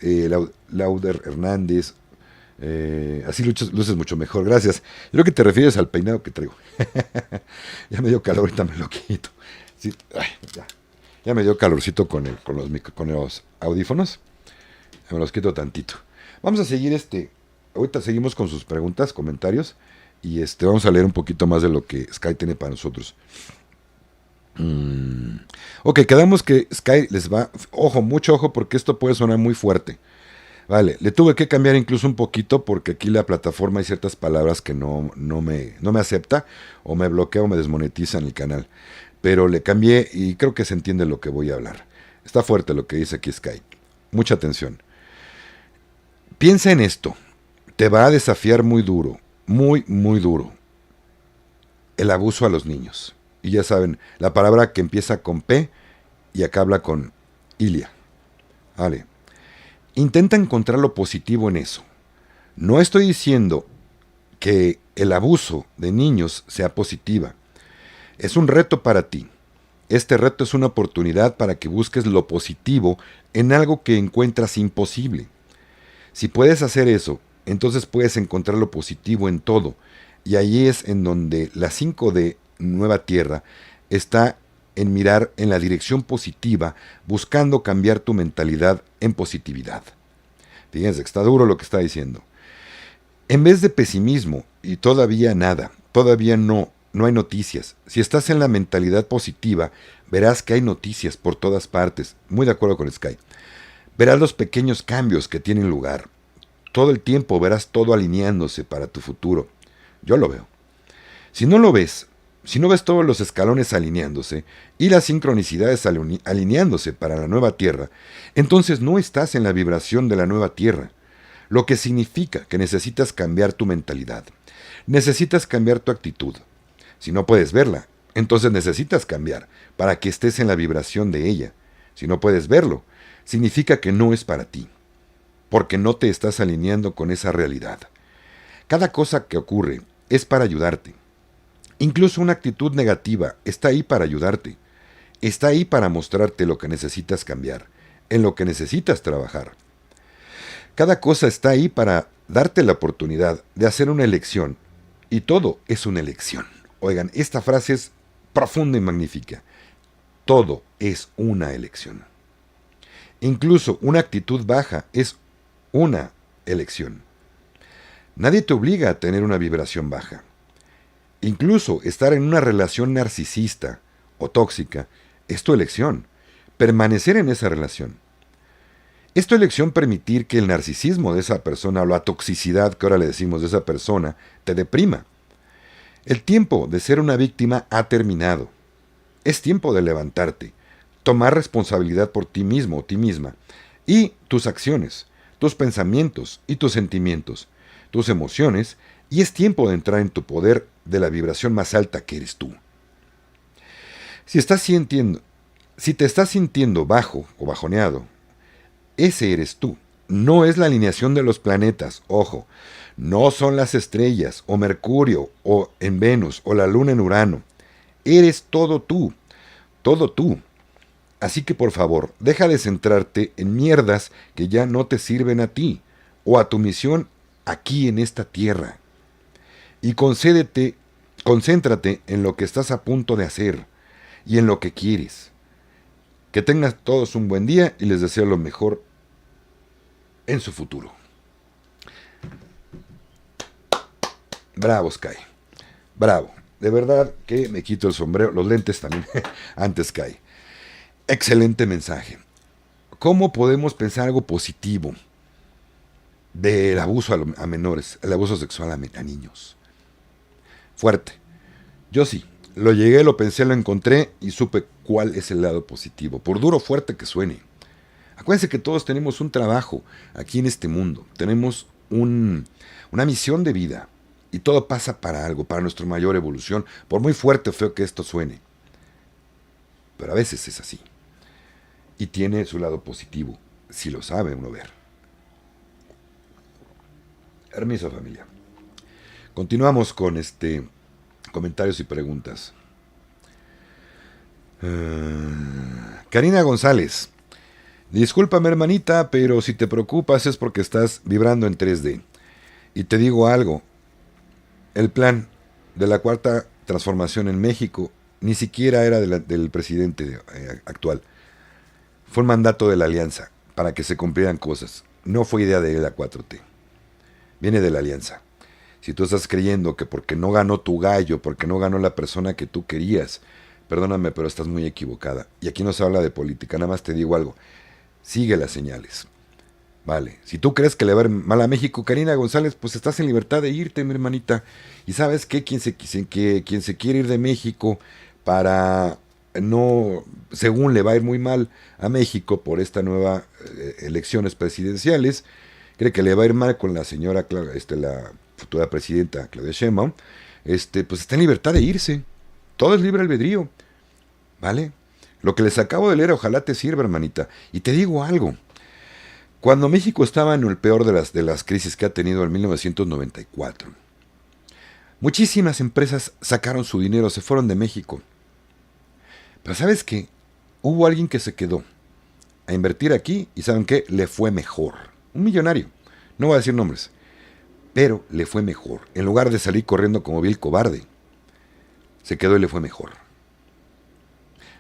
Lauder Hernández, así luces mucho mejor, gracias. Yo creo que te refieres al peinado que traigo. Ya me dio calor, ahorita me lo quito. Sí, ya me dio calorcito con los audífonos. Me los quito tantito. Vamos a seguir ahorita seguimos con sus preguntas, comentarios, y vamos a leer un poquito más de lo que Sky tiene para nosotros. Ok, quedamos que Sky les va, mucho ojo, porque esto puede sonar muy fuerte. Vale, le tuve que cambiar incluso un poquito, porque aquí la plataforma hay ciertas palabras que no me acepta, o me bloquea o me desmonetiza en el canal. Pero le cambié y creo que se entiende lo que voy a hablar. Está fuerte lo que dice aquí Sky. Mucha atención. Piensa en esto. Te va a desafiar muy duro, muy duro, el abuso a los niños. Y ya saben, la palabra que empieza con P y acaba con Ilia. Vale. Intenta encontrar lo positivo en eso. No estoy diciendo que el abuso de niños sea positiva. Es un reto para ti. Este reto es una oportunidad para que busques lo positivo en algo que encuentras imposible. Si puedes hacer eso, entonces puedes encontrar lo positivo en todo. Y ahí es en donde la 5D Nueva Tierra está en mirar en la dirección positiva, buscando cambiar tu mentalidad en positividad. Fíjense, está duro lo que está diciendo. En vez de pesimismo y todavía nada, todavía no hay noticias. Si estás en la mentalidad positiva, verás que hay noticias por todas partes. Muy de acuerdo con Sky. Verás los pequeños cambios que tienen lugar. Todo el tiempo verás todo alineándose para tu futuro. Yo lo veo. Si no lo ves, si no ves todos los escalones alineándose y las sincronicidades alineándose para la nueva Tierra, entonces no estás en la vibración de la nueva Tierra, lo que significa que necesitas cambiar tu mentalidad. Necesitas cambiar tu actitud. Si no puedes verla, entonces necesitas cambiar para que estés en la vibración de ella. Si no puedes verlo, significa que no es para ti, porque no te estás alineando con esa realidad. Cada cosa que ocurre es para ayudarte. Incluso una actitud negativa está ahí para ayudarte. Está ahí para mostrarte lo que necesitas cambiar, en lo que necesitas trabajar. Cada cosa está ahí para darte la oportunidad de hacer una elección. Y todo es una elección. Oigan, esta frase es profunda y magnífica. Todo es una elección. Incluso una actitud baja es una elección. Nadie te obliga a tener una vibración baja. Incluso estar en una relación narcisista o tóxica es tu elección. Permanecer en esa relación. Es tu elección permitir que el narcisismo de esa persona o la toxicidad que ahora le decimos de esa persona te deprima. El tiempo de ser una víctima ha terminado. Es tiempo de levantarte, tomar responsabilidad por ti mismo o ti misma y tus acciones, tus pensamientos y tus sentimientos, tus emociones, y es tiempo de entrar en tu poder de la vibración más alta que eres tú. Si te estás sintiendo bajo o bajoneado, ese eres tú. No es la alineación de los planetas, ojo. No son las estrellas, o Mercurio, o en Venus, o la Luna en Urano. Eres todo tú. Todo tú. Así que por favor, deja de centrarte en mierdas que ya no te sirven a ti, o a tu misión aquí en esta tierra. Y concéntrate en lo que estás a punto de hacer, y en lo que quieres. Que tengan todos un buen día y les deseo lo mejor en su futuro. Bravo, Sky. Bravo. De verdad que me quito el sombrero, los lentes también, antes Sky. Excelente mensaje. ¿Cómo podemos pensar algo positivo del abuso a menores, el abuso sexual a niños? Fuerte. Yo sí. Lo llegué, lo pensé, lo encontré y supe cuál es el lado positivo. Por duro fuerte que suene. Acuérdense que todos tenemos un trabajo aquí en este mundo. Tenemos una misión de vida. Y todo pasa para algo, para nuestra mayor evolución. Por muy fuerte o feo que esto suene. Pero a veces es así. Y tiene su lado positivo, si lo sabe uno ver. Permiso, familia. Continuamos con comentarios y preguntas. Karina González. Discúlpame, hermanita, pero si te preocupas es porque estás vibrando en 3D. Y te digo algo. El plan de la cuarta transformación en México ni siquiera era del presidente actual. Fue un mandato de la alianza para que se cumplieran cosas. No fue idea de la 4T. Viene de la alianza. Si tú estás creyendo que porque no ganó tu gallo, porque no ganó la persona que tú querías, perdóname, pero estás muy equivocada. Y aquí no se habla de política, nada más te digo algo. Sigue las señales. Vale, si tú crees que le va a ir mal a México, Karina González, pues estás en libertad de irte, mi hermanita. Y sabes qué, quien se quiere ir de México para no, según le va a ir muy mal a México por esta nueva elecciones presidenciales, cree que le va a ir mal con la señora, la futura presidenta Claudia Sheinbaum, pues está en libertad de irse. Todo es libre albedrío, ¿vale? Lo que les acabo de leer, ojalá te sirva, hermanita. Y te digo algo. Cuando México estaba en el peor de las crisis que ha tenido en 1994, muchísimas empresas sacaron su dinero, se fueron de México. Pero ¿sabes qué? Hubo alguien que se quedó a invertir aquí y ¿saben qué? Le fue mejor. Un millonario. No voy a decir nombres. Pero le fue mejor. En lugar de salir corriendo como vil cobarde, se quedó y le fue mejor.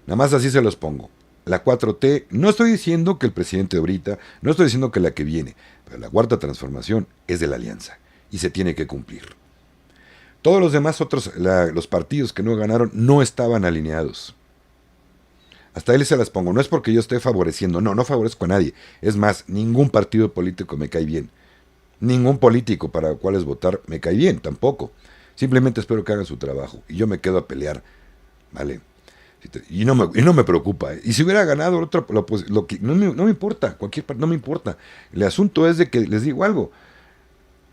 Nada más así se los pongo. La 4T, no estoy diciendo que el presidente de ahorita, no estoy diciendo que la que viene, pero la cuarta transformación es de la alianza y se tiene que cumplir. Todos los demás los partidos que no ganaron no estaban alineados. Hasta ahí se las pongo. No es porque yo esté favoreciendo, no favorezco a nadie. Es más, ningún partido político me cae bien. Ningún político para cuáles votar me cae bien, tampoco. Simplemente espero que hagan su trabajo y yo me quedo a pelear, ¿vale? Y no me preocupa. Y si hubiera ganado otro, no me importa, no me importa. El asunto es de que les digo algo.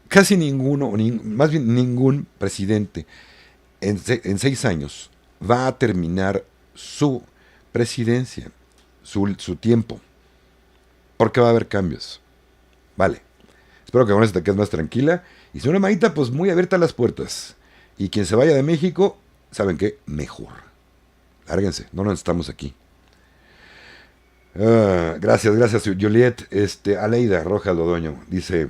Casi ninguno, más bien ningún presidente en 6 años va a terminar su presidencia, su tiempo. Porque va a haber cambios. Vale. Espero que con eso te quedes más tranquila. Y si una manita, pues muy abiertas las puertas. Y quien se vaya de México, ¿saben qué? Mejor. Lárguense, no estamos aquí. Gracias, Juliet. Aleida Rojas Lodoño dice: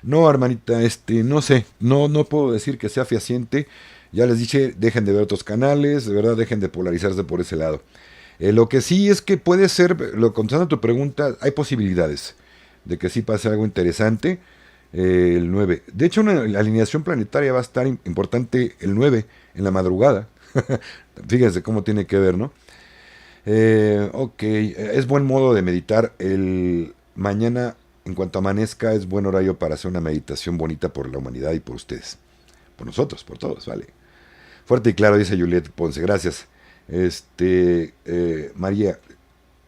no, hermanita, no sé, no puedo decir que sea fehaciente. Ya les dije, dejen de ver otros canales, de verdad, dejen de polarizarse por ese lado. Lo que sí es que puede ser, contestando a tu pregunta, hay posibilidades de que sí pase algo interesante. El 9. De hecho, la alineación planetaria va a estar importante el 9 en la madrugada. Fíjense cómo tiene que ver, ¿no? Ok, es buen modo de meditar. El mañana, en cuanto amanezca, es buen horario para hacer una meditación bonita por la humanidad y por ustedes. Por nosotros, por todos, vale. Fuerte y claro, dice Juliet Ponce. Gracias. María.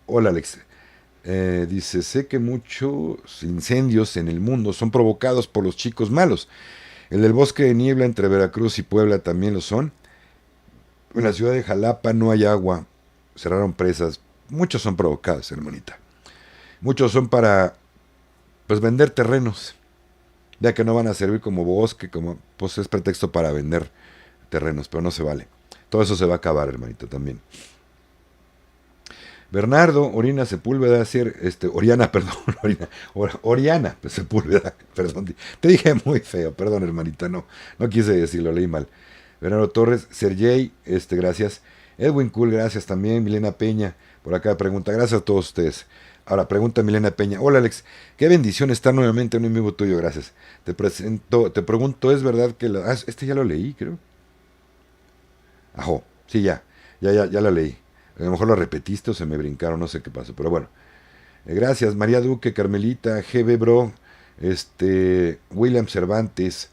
Hola, Alex. Dice, sé que muchos incendios en el mundo son provocados por los chicos malos. El del bosque de niebla entre Veracruz y Puebla también lo son. En la ciudad de Jalapa no hay agua. Cerraron presas. Muchos son provocados, hermanita. Muchos son para, pues, vender terrenos. Ya que no van a servir como bosque, pues es pretexto para vender terrenos, pero no se vale. Todo eso se va a acabar, hermanita, también. Bernardo, Oriana Sepúlveda, Oriana Sepúlveda, perdón, te dije muy feo, perdón, hermanita, no quise decirlo, leí mal. Bernardo Torres, Sergey, gracias. Edwin Cool, gracias también. Milena Peña, por acá pregunta, gracias a todos ustedes. Ahora, pregunta Milena Peña. Hola Alex, qué bendición estar nuevamente en un vivo tuyo, gracias. Te pregunto, ¿es verdad que este ya lo leí, creo? Ajo, sí, ya la leí. A lo mejor lo repetiste o se me brincaron, no sé qué pasó, pero bueno. Gracias, María Duque, Carmelita, GB Bro, William Cervantes.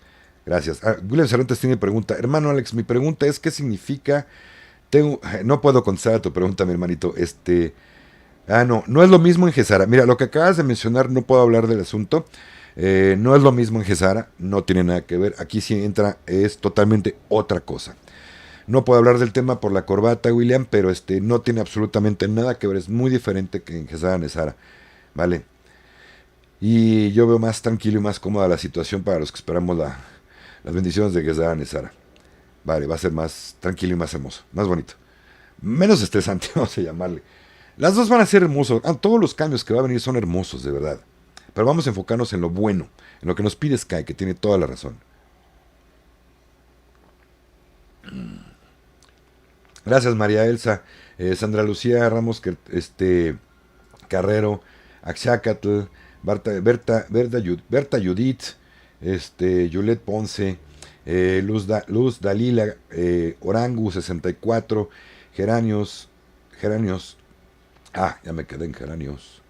Gracias. William Cervantes tiene pregunta. Hermano Alex, mi pregunta es, ¿qué significa? No puedo contestar a tu pregunta, mi hermanito. No es lo mismo en Gesara. Mira, lo que acabas de mencionar, no puedo hablar del asunto. No es lo mismo en Gesara, no tiene nada que ver. Aquí sí entra, es totalmente otra cosa. No puedo hablar del tema por la corbata, William, pero no tiene absolutamente nada que ver. Es muy diferente que en Gesara Nesara, ¿vale? Y yo veo más tranquilo y más cómoda la situación para los que esperamos las bendiciones de Gesara Nesara. Vale, va a ser más tranquilo y más hermoso, más bonito. Menos estresante, vamos a llamarle. Las dos van a ser hermosos. Todos los cambios que va a venir son hermosos, de verdad. Pero vamos a enfocarnos en lo bueno, en lo que nos pide Sky, que tiene toda la razón. Gracias, María Elsa. Sandra Lucía Ramos, Carrero, Axacatl, Berta Judith, Juliet Ponce, Luz Dalila, Orangu 64, Geranios. Ya me quedé en Geranios.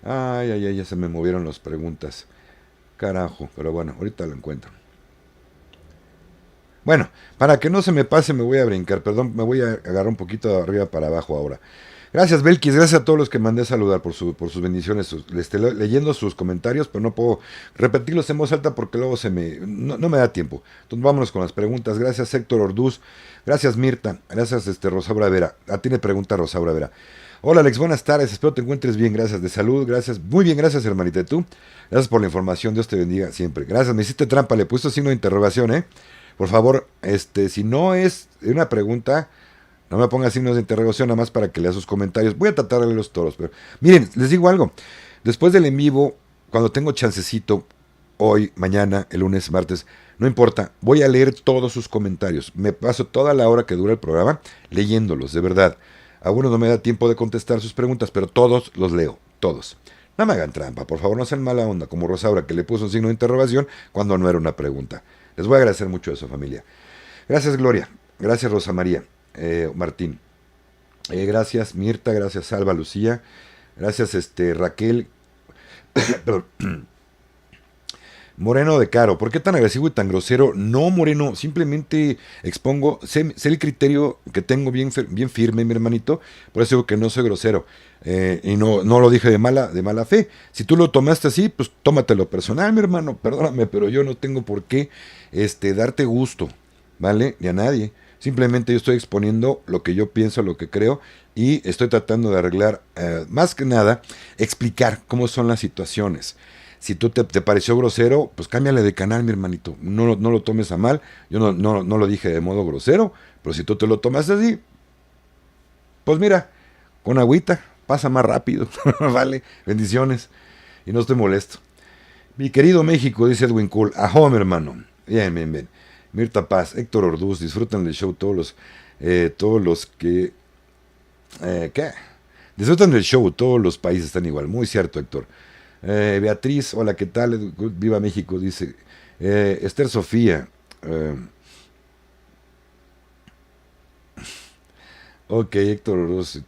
Ya se me movieron las preguntas. Carajo, pero bueno, ahorita lo encuentro. Bueno, para que no se me pase me voy a brincar, perdón, me voy a agarrar un poquito de arriba para abajo ahora. Gracias, Belkis, gracias a todos los que mandé a saludar por sus bendiciones. Leyendo sus comentarios, pero no puedo repetirlos en voz alta porque luego no me da tiempo. Entonces vámonos con las preguntas. Gracias, Héctor Orduz. Gracias, Mirta. Gracias, Rosaura Vera. Tiene pregunta Rosaura Vera. Hola, Alex, buenas tardes. Espero te encuentres bien. Gracias, de salud. Gracias. Muy bien, gracias, hermanita. ¿Y tú? Gracias por la información. Dios te bendiga siempre. Gracias, me hiciste trampa. Le puse signo de interrogación, ¿eh? Por favor, si no es una pregunta, no me ponga signos de interrogación nada más para que lea sus comentarios. Voy a tratar de leerlos todos, pero miren, les digo algo. Después del en vivo, cuando tengo chancecito, hoy, mañana, el lunes, martes, no importa, voy a leer todos sus comentarios. Me paso toda la hora que dura el programa leyéndolos, de verdad. A uno no me da tiempo de contestar sus preguntas, pero todos los leo, todos. No me hagan trampa, por favor, no sean mala onda, como Rosaura, que le puso un signo de interrogación cuando no era una pregunta. Les voy a agradecer mucho eso, familia. Gracias, Gloria. Gracias, Rosa María. Martín. Gracias, Mirta. Gracias, Alba Lucía. Gracias, Raquel. Perdón. Moreno de Caro, ¿por qué tan agresivo y tan grosero? No, Moreno, simplemente expongo, sé el criterio que tengo bien firme, mi hermanito, por eso digo que no soy grosero, y no lo dije de mala fe. Si tú lo tomaste así, pues tómatelo personal, mi hermano, perdóname, pero yo no tengo por qué darte gusto, ¿vale? Ni a nadie. Simplemente yo estoy exponiendo lo que yo pienso, lo que creo, y estoy tratando de arreglar, más que nada, explicar cómo son las situaciones. Si tú te pareció grosero, pues cámbiale de canal, mi hermanito. No lo tomes a mal. Yo no lo dije de modo grosero, pero si tú te lo tomas así, pues mira, con agüita, pasa más rápido. Vale, bendiciones. Y no estoy molesto. Mi querido México, dice Edwin Cool. Ajo, mi hermano. Bien. Mirta Paz, Héctor Orduz, disfrutan del show todos los que... ¿Qué? Disfrutan del show, todos los países están igual. Muy cierto, Héctor. Beatriz, hola, ¿qué tal? Viva México, dice. Esther Sofía. Ok, Héctor Oroz.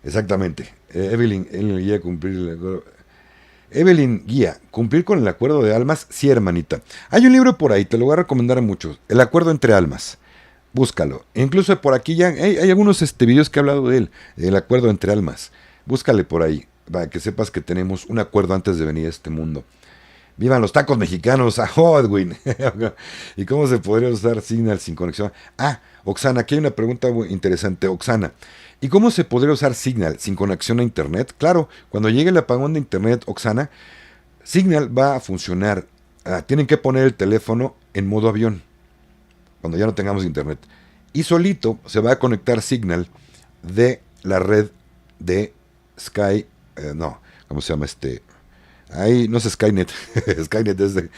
Exactamente. Evelyn Guía, Evelyn Guía, cumplir con el acuerdo de almas. Sí, hermanita. Hay un libro por ahí, te lo voy a recomendar a muchos. El acuerdo entre almas. Búscalo. Incluso por aquí ya hay algunos videos que he hablado de él. El acuerdo entre almas. Búscale por ahí, para que sepas que tenemos un acuerdo antes de venir a este mundo. ¡Vivan los tacos mexicanos! ¡A Edwin! ¿Y cómo se podría usar Signal sin conexión? Oxana, aquí hay una pregunta muy interesante. Oxana, ¿y cómo se podría usar Signal sin conexión a Internet? Claro, cuando llegue el apagón de Internet, Oxana, Signal va a funcionar. Tienen que poner el teléfono en modo avión, cuando ya no tengamos Internet. Y solito se va a conectar Signal de la red de Sky... ¿cómo se llama Ahí, no es Skynet. Skynet es de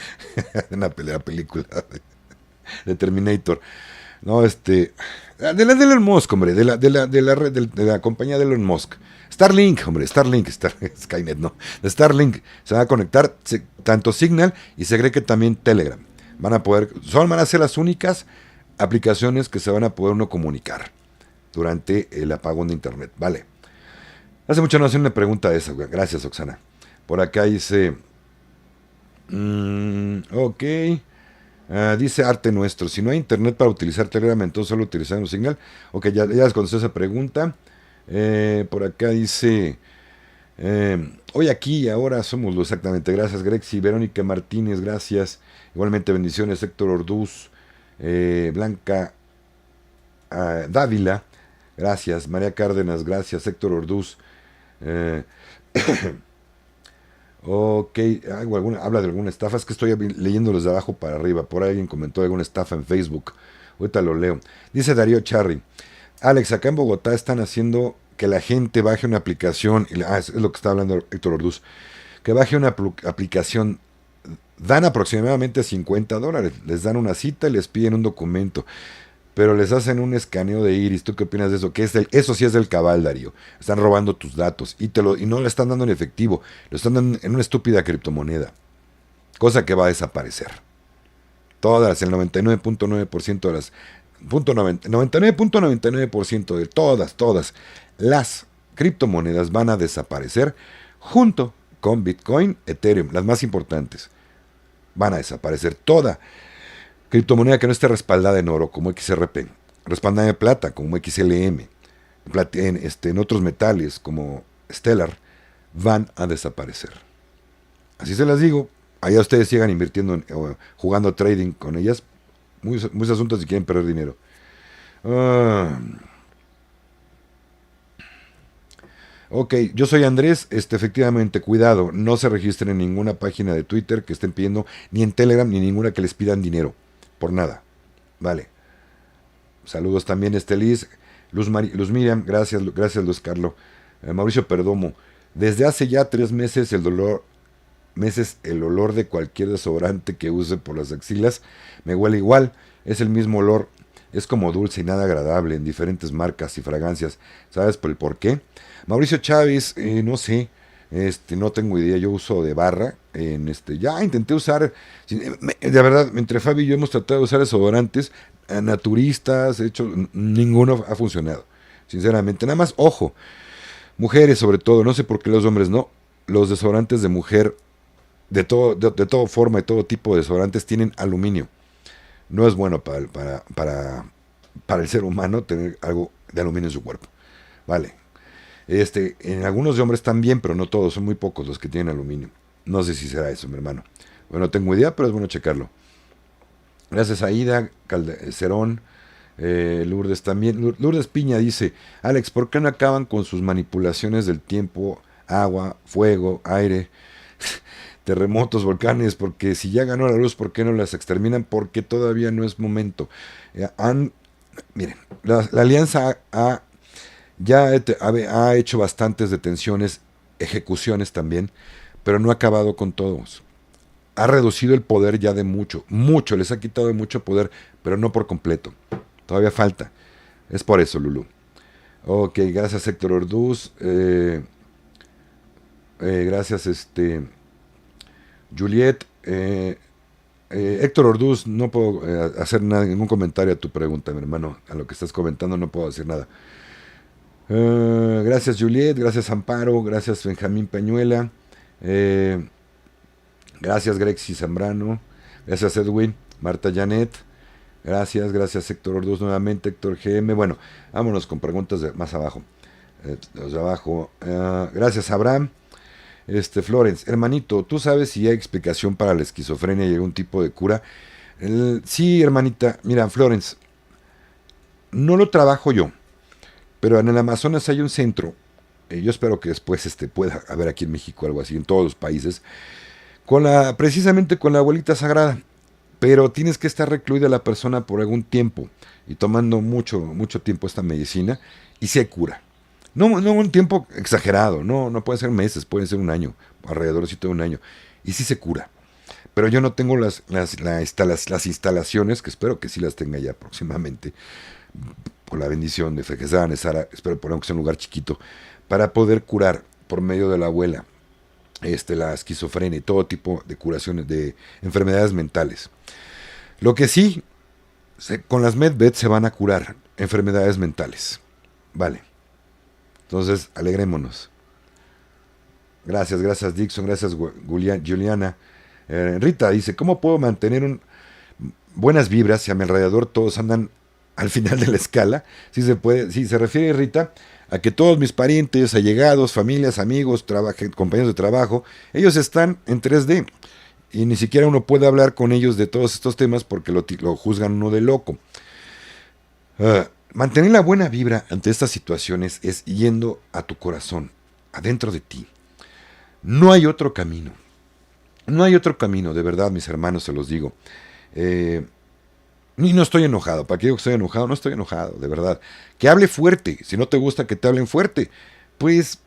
una película de Terminator. No, de Elon Musk, hombre, de la compañía de Elon Musk. Starlink, hombre, Skynet, no. De Starlink se va a conectar tanto Signal y se cree que también Telegram. Van a ser las únicas aplicaciones que se van a poder uno comunicar durante el apagón de internet. Vale. Hace mucho no hacía una pregunta de esa, güey. Gracias, Oxana. Por acá dice. Ok. Dice Arte Nuestro. Si no hay internet para utilizar Telegram, entonces solo utilizamos Signal. Ok, ya les contesté esa pregunta. Por acá dice. Hoy aquí y ahora somos lo exactamente. Gracias, Grexy. Verónica Martínez, gracias. Igualmente, bendiciones. Héctor Orduz. Blanca Dávila, gracias. María Cárdenas, gracias. Héctor Orduz. Ok, habla de alguna estafa. Es que estoy leyéndolos de abajo para arriba. Por ahí alguien comentó alguna estafa en Facebook. Ahorita lo leo. Dice Darío Charri. Alex, acá en Bogotá están haciendo que la gente baje una aplicación. Es lo que está hablando Héctor Orduz. Que baje una aplicación. Dan aproximadamente $50. Les dan una cita y les piden un documento. Pero les hacen un escaneo de iris. ¿Tú qué opinas de eso? Eso sí es del cabal, Darío. Están robando tus datos y no le están dando en efectivo. Lo están dando en una estúpida criptomoneda. Cosa que va a desaparecer. Todas, el 99.9% de las... 99.99% de todas las criptomonedas van a desaparecer junto con Bitcoin, Ethereum, las más importantes. Van a desaparecer toda criptomoneda que no esté respaldada en oro, como XRP, respaldada en plata, como XLM, en otros metales, como Stellar, van a desaparecer. Así se las digo. Allá ustedes sigan invirtiendo, jugando trading con ellas. Muchos asuntos si quieren perder dinero. Ok, yo soy Andrés. Efectivamente, cuidado, no se registren en ninguna página de Twitter que estén pidiendo, ni en Telegram, ni ninguna que les pidan dinero. Por nada. Vale. Saludos también, Liz. Luz Miriam, gracias Luz Carlos. Mauricio Perdomo. Desde hace ya 3 meses el olor de cualquier desodorante que use por las axilas me huele igual. Es el mismo olor. Es como dulce y nada agradable en diferentes marcas y fragancias. ¿Sabes por qué? Mauricio Chávez, no sé. No tengo idea, yo uso de barra. Ya intenté usar, de verdad, entre Fabi y yo hemos tratado de usar desodorantes naturistas, ninguno ha funcionado, sinceramente. Nada más, ojo, mujeres sobre todo, no sé por qué los hombres no. Los desodorantes de mujer, de toda forma y todo tipo de desodorantes, tienen aluminio. No es bueno para el ser humano tener algo de aluminio en su cuerpo. Vale. En algunos de hombres también, pero no todos, son muy pocos los que tienen aluminio. No sé si será eso, mi hermano. Bueno, no tengo idea, pero es bueno checarlo. Gracias a Ida, Cerón, Lourdes también. Lourdes Piña dice, Alex, ¿por qué no acaban con sus manipulaciones del tiempo, agua, fuego, aire, terremotos, volcanes? Porque si ya ganó la luz, ¿por qué no las exterminan? Porque todavía no es momento. Miren, la alianza ha hecho bastantes detenciones, ejecuciones también, pero no ha acabado con todos. Ha reducido el poder ya de mucho, les ha quitado de mucho poder, pero no por completo. Todavía falta. Es por eso, Lulu. Ok, gracias Héctor Orduz. Gracias, Juliet. Héctor Orduz, no puedo hacer ningún comentario a tu pregunta, mi hermano. A lo que estás comentando no puedo decir nada. Gracias Juliet, gracias Amparo, gracias Benjamín Peñuela, gracias Grexy Zambrano, gracias Edwin, Marta Janet, gracias Héctor Orduz nuevamente, Héctor GM. Bueno, vámonos con preguntas más abajo. Los de abajo. Gracias Abraham. Florence, hermanito, ¿tú sabes si hay explicación para la esquizofrenia y algún tipo de cura? Sí, hermanita, mira, Florence, no lo trabajo yo. Pero en el Amazonas hay un centro, yo espero que después pueda haber aquí en México algo así, en todos los países, precisamente con la abuelita sagrada. Pero tienes que estar recluida la persona por algún tiempo y tomando mucho tiempo esta medicina y se cura. No un tiempo exagerado, no puede ser meses, puede ser un año, alrededor de un año. Y sí se cura. pero yo no tengo las instalaciones, que espero que sí las tenga ya próximamente, con la bendición de Fekezán, Sara, espero por que sea un lugar chiquito, para poder curar por medio de la abuela la esquizofrenia y todo tipo de curaciones de enfermedades mentales. Lo que sí, con las MedVet se van a curar enfermedades mentales. Vale. Entonces, alegrémonos. Gracias Dixon, gracias Juliana. Rita dice, ¿cómo puedo mantener buenas vibras si a mi alrededor todos andan al final de la escala? Sí se puede, sí, se refiere Rita a que todos mis parientes, allegados, familias, amigos, compañeros de trabajo, ellos están en 3D y ni siquiera uno puede hablar con ellos de todos estos temas porque lo juzgan uno de loco. Mantener la buena vibra ante estas situaciones es yendo a tu corazón, adentro de ti. No hay otro camino. No hay otro camino, de verdad, mis hermanos, se los digo. Y no estoy enojado. ¿Para qué digo que estoy enojado? No estoy enojado, de verdad. Que hable fuerte. Si no te gusta que te hablen fuerte, pues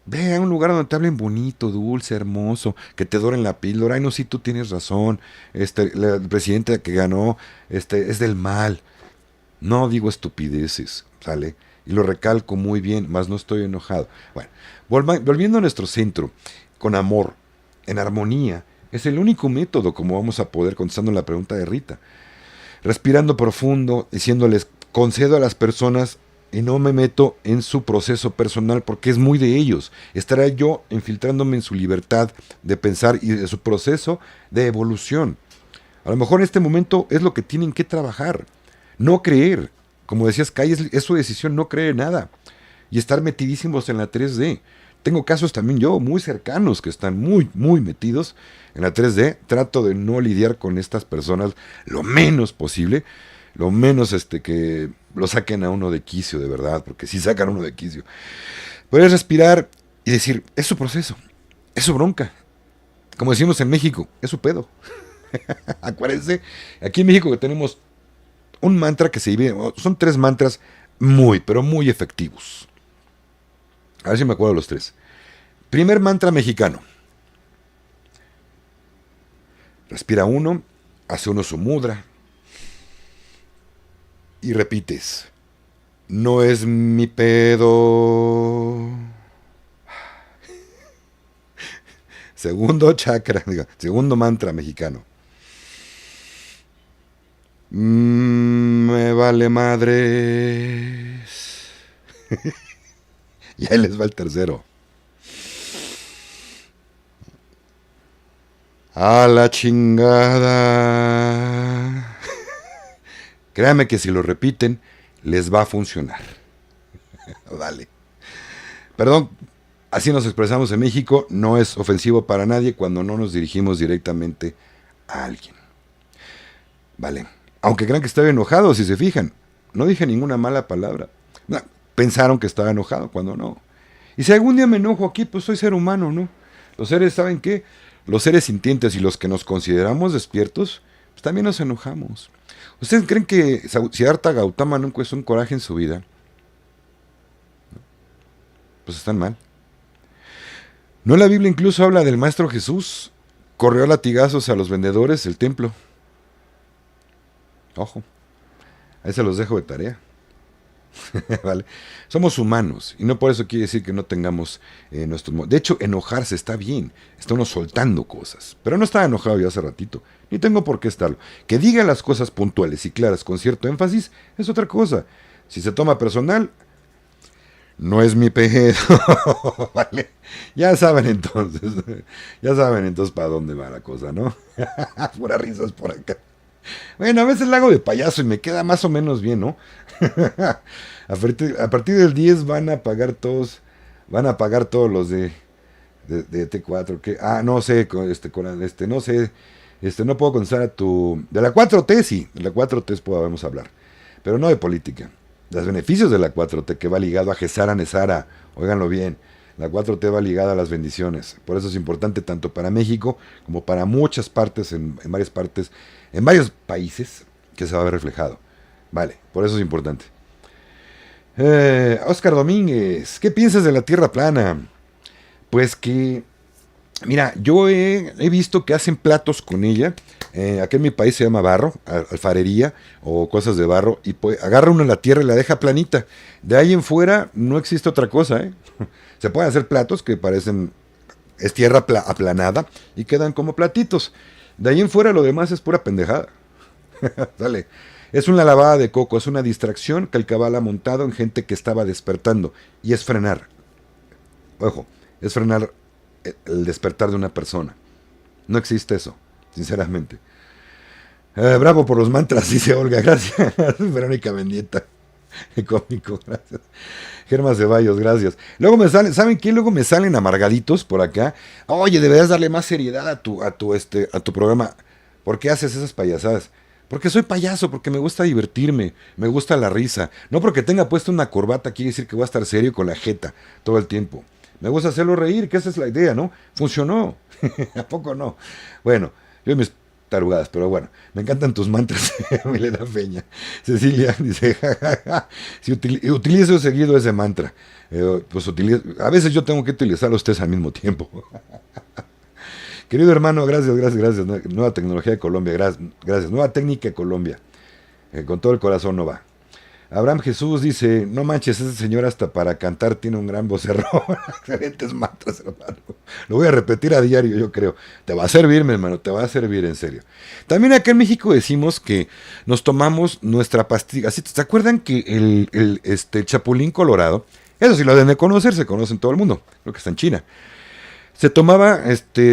ve a un lugar donde te hablen bonito, dulce, hermoso, que te doren la píldora. Ay, no, sí, tú tienes razón. El presidente que ganó es del mal. No digo estupideces, ¿sale? Y lo recalco muy bien, más no estoy enojado. Bueno, volviendo a nuestro centro, con amor, en armonía, es el único método como vamos a poder, contestando la pregunta de Rita. Respirando profundo, diciéndoles, concedo a las personas y no me meto en su proceso personal porque es muy de ellos. Estaré yo infiltrándome en su libertad de pensar y de su proceso de evolución. A lo mejor en este momento es lo que tienen que trabajar. No creer, como decías, Kai, es su decisión no creer nada y estar metidísimos en la 3D. Tengo casos también yo muy cercanos que están muy, muy metidos en la 3D. Trato de no lidiar con estas personas lo menos posible, lo menos que lo saquen a uno de quicio, de verdad, porque si sacan a uno de quicio. Puedes respirar y decir, es su proceso, es su bronca. Como decimos en México, es su pedo. Acuérdense, aquí en México que tenemos un mantra que se divide, son 3 mantras muy, pero muy efectivos. A ver si me acuerdo los 3. Primer mantra mexicano. Respira uno, hace uno su mudra y repites, no es mi pedo. Segundo chakra, segundo mantra mexicano. Me vale madres. Y ahí les va el tercero. A la chingada. Créanme que si lo repiten, les va a funcionar. Vale. Perdón, así nos expresamos en México. No es ofensivo para nadie cuando no nos dirigimos directamente a alguien. Vale. Aunque crean que estaba enojado, si se fijan, no dije ninguna mala palabra. No, pensaron que estaba enojado cuando no. Y si algún día me enojo aquí, pues soy ser humano, ¿no? Los seres, ¿saben qué? Los seres sintientes y los que nos consideramos despiertos, pues también nos enojamos. ¿Ustedes creen que Siddhartha Gautama nunca hizo un coraje en su vida? Pues están mal. ¿No la Biblia incluso habla del Maestro Jesús? Corrió a latigazos a los vendedores del templo. Ojo, ahí se los dejo de tarea. ¿Vale? Somos humanos y no por eso quiere decir que no tengamos nuestros... De hecho, enojarse está bien, está uno soltando cosas, pero no estaba enojado yo hace ratito, ni tengo por qué estarlo. Que diga las cosas puntuales y claras con cierto énfasis es otra cosa. Si se toma personal, no es mi pedo. ¿Vale? Ya saben entonces para dónde va la cosa, ¿no? Pura risas por acá. Bueno, a veces la hago de payaso y me queda más o menos bien, ¿no? a partir del 10 van a pagar todos los de T4, que no sé, no sé, no puedo contestar a tu de la 4T, sí, de la 4T podemos hablar, pero no de política. Los beneficios de la 4T que va ligado a Gesara Nesara, óiganlo bien. La 4T va ligada a las bendiciones. Por eso es importante tanto para México como para muchas partes, en varias partes, en varios países, que se va a ver reflejado. Vale, por eso es importante. Oscar Domínguez, ¿qué piensas de la Tierra plana? Pues que Mira, yo he visto que hacen platos con ella. Aquí en mi país se llama barro, alfarería o cosas de barro. Y pues, agarra uno la tierra y la deja planita. De ahí en fuera no existe otra cosa, ¿eh? Se pueden hacer platos que parecen, es tierra aplanada y quedan como platitos. De ahí en fuera lo demás es pura pendejada. Dale. Es una lavada de coco, es una distracción que el cabal ha montado en gente que estaba despertando. Y es frenar. Ojo, es frenar el despertar de una persona. No existe eso, sinceramente. Bravo por los mantras, dice Olga, gracias. Verónica Mendieta, cómico, gracias. Germa Ceballos, gracias. Luego me salen, ¿saben qué? Luego me salen amargaditos por acá. Oye, deberías darle más seriedad a tu programa. ¿Por qué haces esas payasadas? Porque soy payaso, porque me gusta divertirme, me gusta la risa. No porque tenga puesto una corbata quiere decir que voy a estar serio con la jeta todo el tiempo. Me gusta hacerlo reír, que esa es la idea, ¿no? Funcionó. ¿A poco no? Bueno, yo mis tarugadas, pero bueno, me encantan tus mantras, Milena Peña. Cecilia dice, jajaja, si utilizo seguido ese mantra, pues a veces yo tengo que utilizarlo ustedes al mismo tiempo. Querido hermano, gracias, gracias, gracias. Nueva tecnología de Colombia, gracias. Nueva técnica de Colombia. Con todo el corazón no va. Abraham Jesús dice, no manches, ese señor hasta para cantar tiene un gran vocerrón. Excelentes mantras, hermano. Lo voy a repetir a diario, yo creo. Te va a servir, mi hermano, te va a servir, en serio. También acá en México decimos que nos tomamos nuestra pastilla. ¿Se acuerdan que el Chapulín Colorado, eso sí lo deben de conocer, se conoce en todo el mundo, creo que está en China. Se tomaba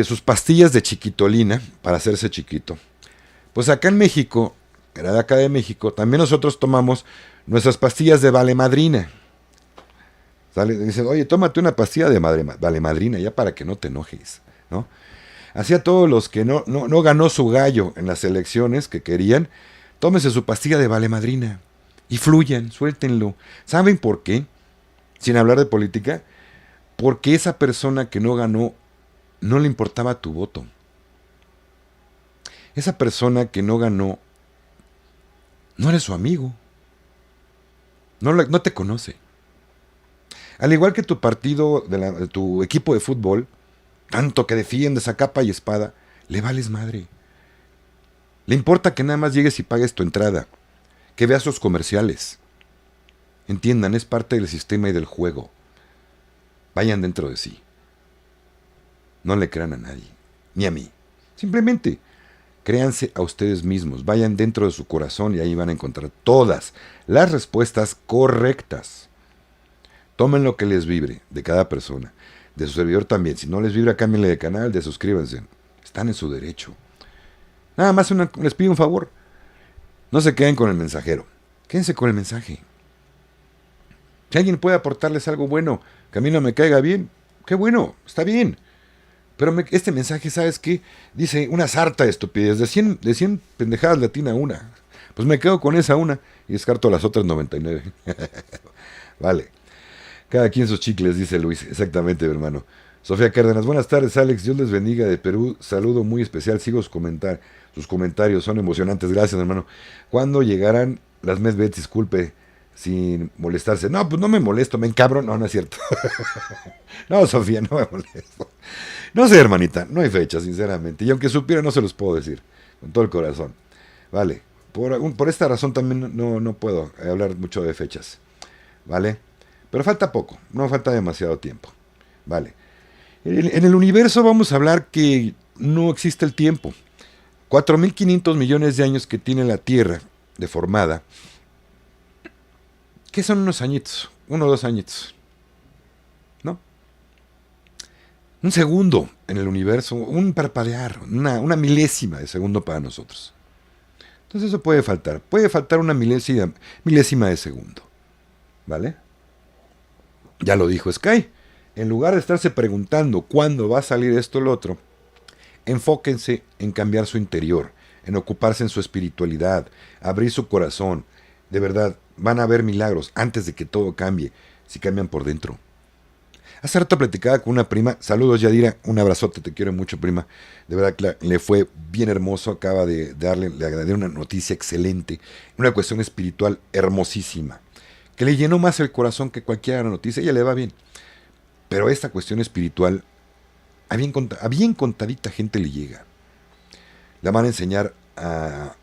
sus pastillas de chiquitolina para hacerse chiquito. Pues acá en México, era de acá de México, también nosotros tomamos nuestras pastillas de valemadrina. ¿Sale? Dicen, oye, tómate una pastilla de valemadrina ya para que no te enojes, ¿no? Así a todos los que no ganó su gallo en las elecciones que querían, tómese su pastilla de valemadrina y fluyan, suéltenlo. ¿Saben por qué? Sin hablar de política, porque esa persona que no ganó no le importaba tu voto. Esa persona que no ganó no eres su amigo. No te conoce. Al igual que tu partido, tu equipo de fútbol, tanto que defiendes a capa y espada, le vales madre. Le importa que nada más llegues y pagues tu entrada, que veas sus comerciales. Entiendan, es parte del sistema y del juego. Vayan dentro de sí. No le crean a nadie, ni a mí. Simplemente créanse a ustedes mismos, vayan dentro de su corazón y ahí van a encontrar todas las respuestas correctas. Tomen lo que les vibre de cada persona, de su servidor también. Si no les vibra, cámbienle de canal, suscríbanse. Están en su derecho. Nada más les pido un favor. No se queden con el mensajero. Quédense con el mensaje. Si alguien puede aportarles algo bueno, que a mí no me caiga bien, qué bueno, está bien. Pero este mensaje, ¿sabes qué? Dice una sarta de estupidez. De 100 pendejadas le atina una. Pues me quedo con esa una y descarto las otras 99. Vale. Cada quien sus chicles, dice Luis. Exactamente, hermano. Sofía Cárdenas, buenas tardes, Alex. Dios les bendiga de Perú. Saludo muy especial. Sigo sus comentarios. Son emocionantes. Gracias, hermano. ¿Cuándo llegarán las medveds? Disculpe, sin molestarse. No, pues no me molesto, me encabro. No, no es cierto. No, Sofía, no me molesto. No sé, hermanita, no hay fecha, sinceramente. Y aunque supiera, no se los puedo decir. Con todo el corazón. Vale. Por esta razón también no puedo hablar mucho de fechas. ¿Vale? Pero falta poco. No falta demasiado tiempo. Vale. En el universo vamos a hablar que no existe el tiempo. 4.500 millones de años que tiene la Tierra deformada. ¿Qué son unos añitos? 1 o 2 añitos. ¿No? Un segundo en el universo, un parpadear, una milésima de segundo para nosotros. Entonces eso puede faltar. Puede faltar una milésima de segundo. ¿Vale? Ya lo dijo Sky. En lugar de estarse preguntando cuándo va a salir esto o lo otro, enfóquense en cambiar su interior, en ocuparse en su espiritualidad, abrir su corazón. De verdad, van a haber milagros antes de que todo cambie, si cambian por dentro. Hace rato platicaba con una prima. Saludos, Yadira. Un abrazote, te quiero mucho, prima. De verdad que le fue bien hermoso. Acaba de darle una noticia excelente. Una cuestión espiritual hermosísima. Que le llenó más el corazón que cualquier noticia. Ella le va bien. Pero esta cuestión espiritual A bien contadita gente le llega. La van a enseñar a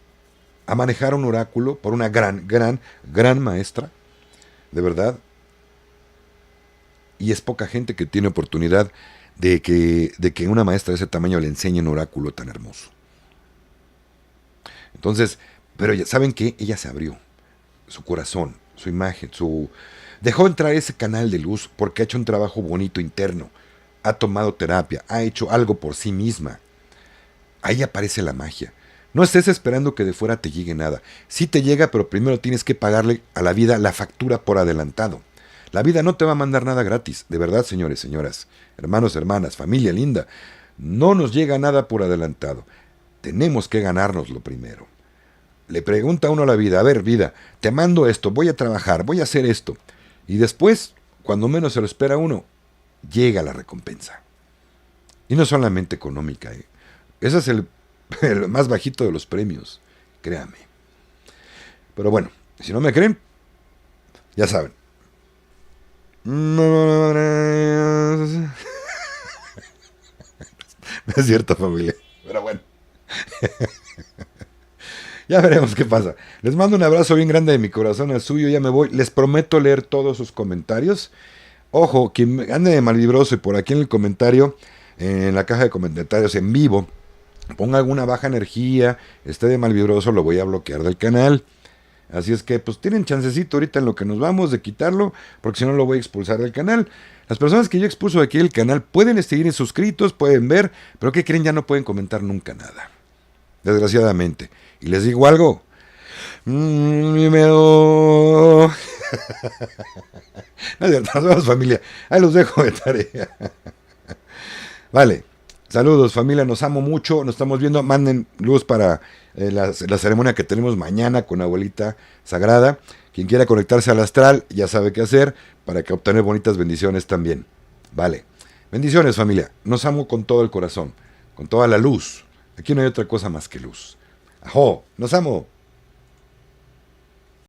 manejar un oráculo por una gran maestra, de verdad. Y es poca gente que tiene oportunidad de que una maestra de ese tamaño le enseñe un oráculo tan hermoso. Entonces, pero ya saben que ella se abrió, su corazón, su imagen, dejó entrar ese canal de luz porque ha hecho un trabajo bonito interno, ha tomado terapia, ha hecho algo por sí misma. Ahí aparece la magia. No estés esperando que de fuera te llegue nada. Sí te llega, pero primero tienes que pagarle a la vida la factura por adelantado. La vida no te va a mandar nada gratis, de verdad, señores, señoras, hermanos, hermanas, familia linda. No nos llega nada por adelantado. Tenemos que ganárnoslo primero. Le pregunta uno a la vida, a ver, vida, te mando esto, voy a trabajar, voy a hacer esto. Y después, cuando menos se lo espera uno, llega la recompensa. Y no solamente económica, ¿eh? Ese es el más bajito de los premios, créame. Pero bueno, si no me creen, ya saben. No es cierto, familia. Pero bueno. Ya veremos qué pasa. Les mando un abrazo bien grande de mi corazón al suyo. Ya me voy. Les prometo leer todos sus comentarios. Ojo, quien ande de malvibroso y por aquí en el comentario, en la caja de comentarios en vivo, ponga alguna baja energía, esté de malvibroso, lo voy a bloquear del canal. Así es que pues tienen chancecito ahorita en lo que nos vamos de quitarlo, porque si no lo voy a expulsar del canal. Las personas que yo expulso de aquí del canal pueden seguir suscritos, pueden ver, pero ¿qué creen? Ya no pueden comentar nunca nada. Desgraciadamente. Y les digo algo. No es cierto, nos vemos, familia. Ahí los dejo de tarea. Vale. Saludos, familia, nos amo mucho, nos estamos viendo, manden luz para la ceremonia que tenemos mañana con Abuelita Sagrada. Quien quiera conectarse al astral ya sabe qué hacer para que obtener bonitas bendiciones también. Vale, bendiciones, familia, nos amo con todo el corazón, con toda la luz. Aquí no hay otra cosa más que luz. ¡Ajo! ¡Nos amo!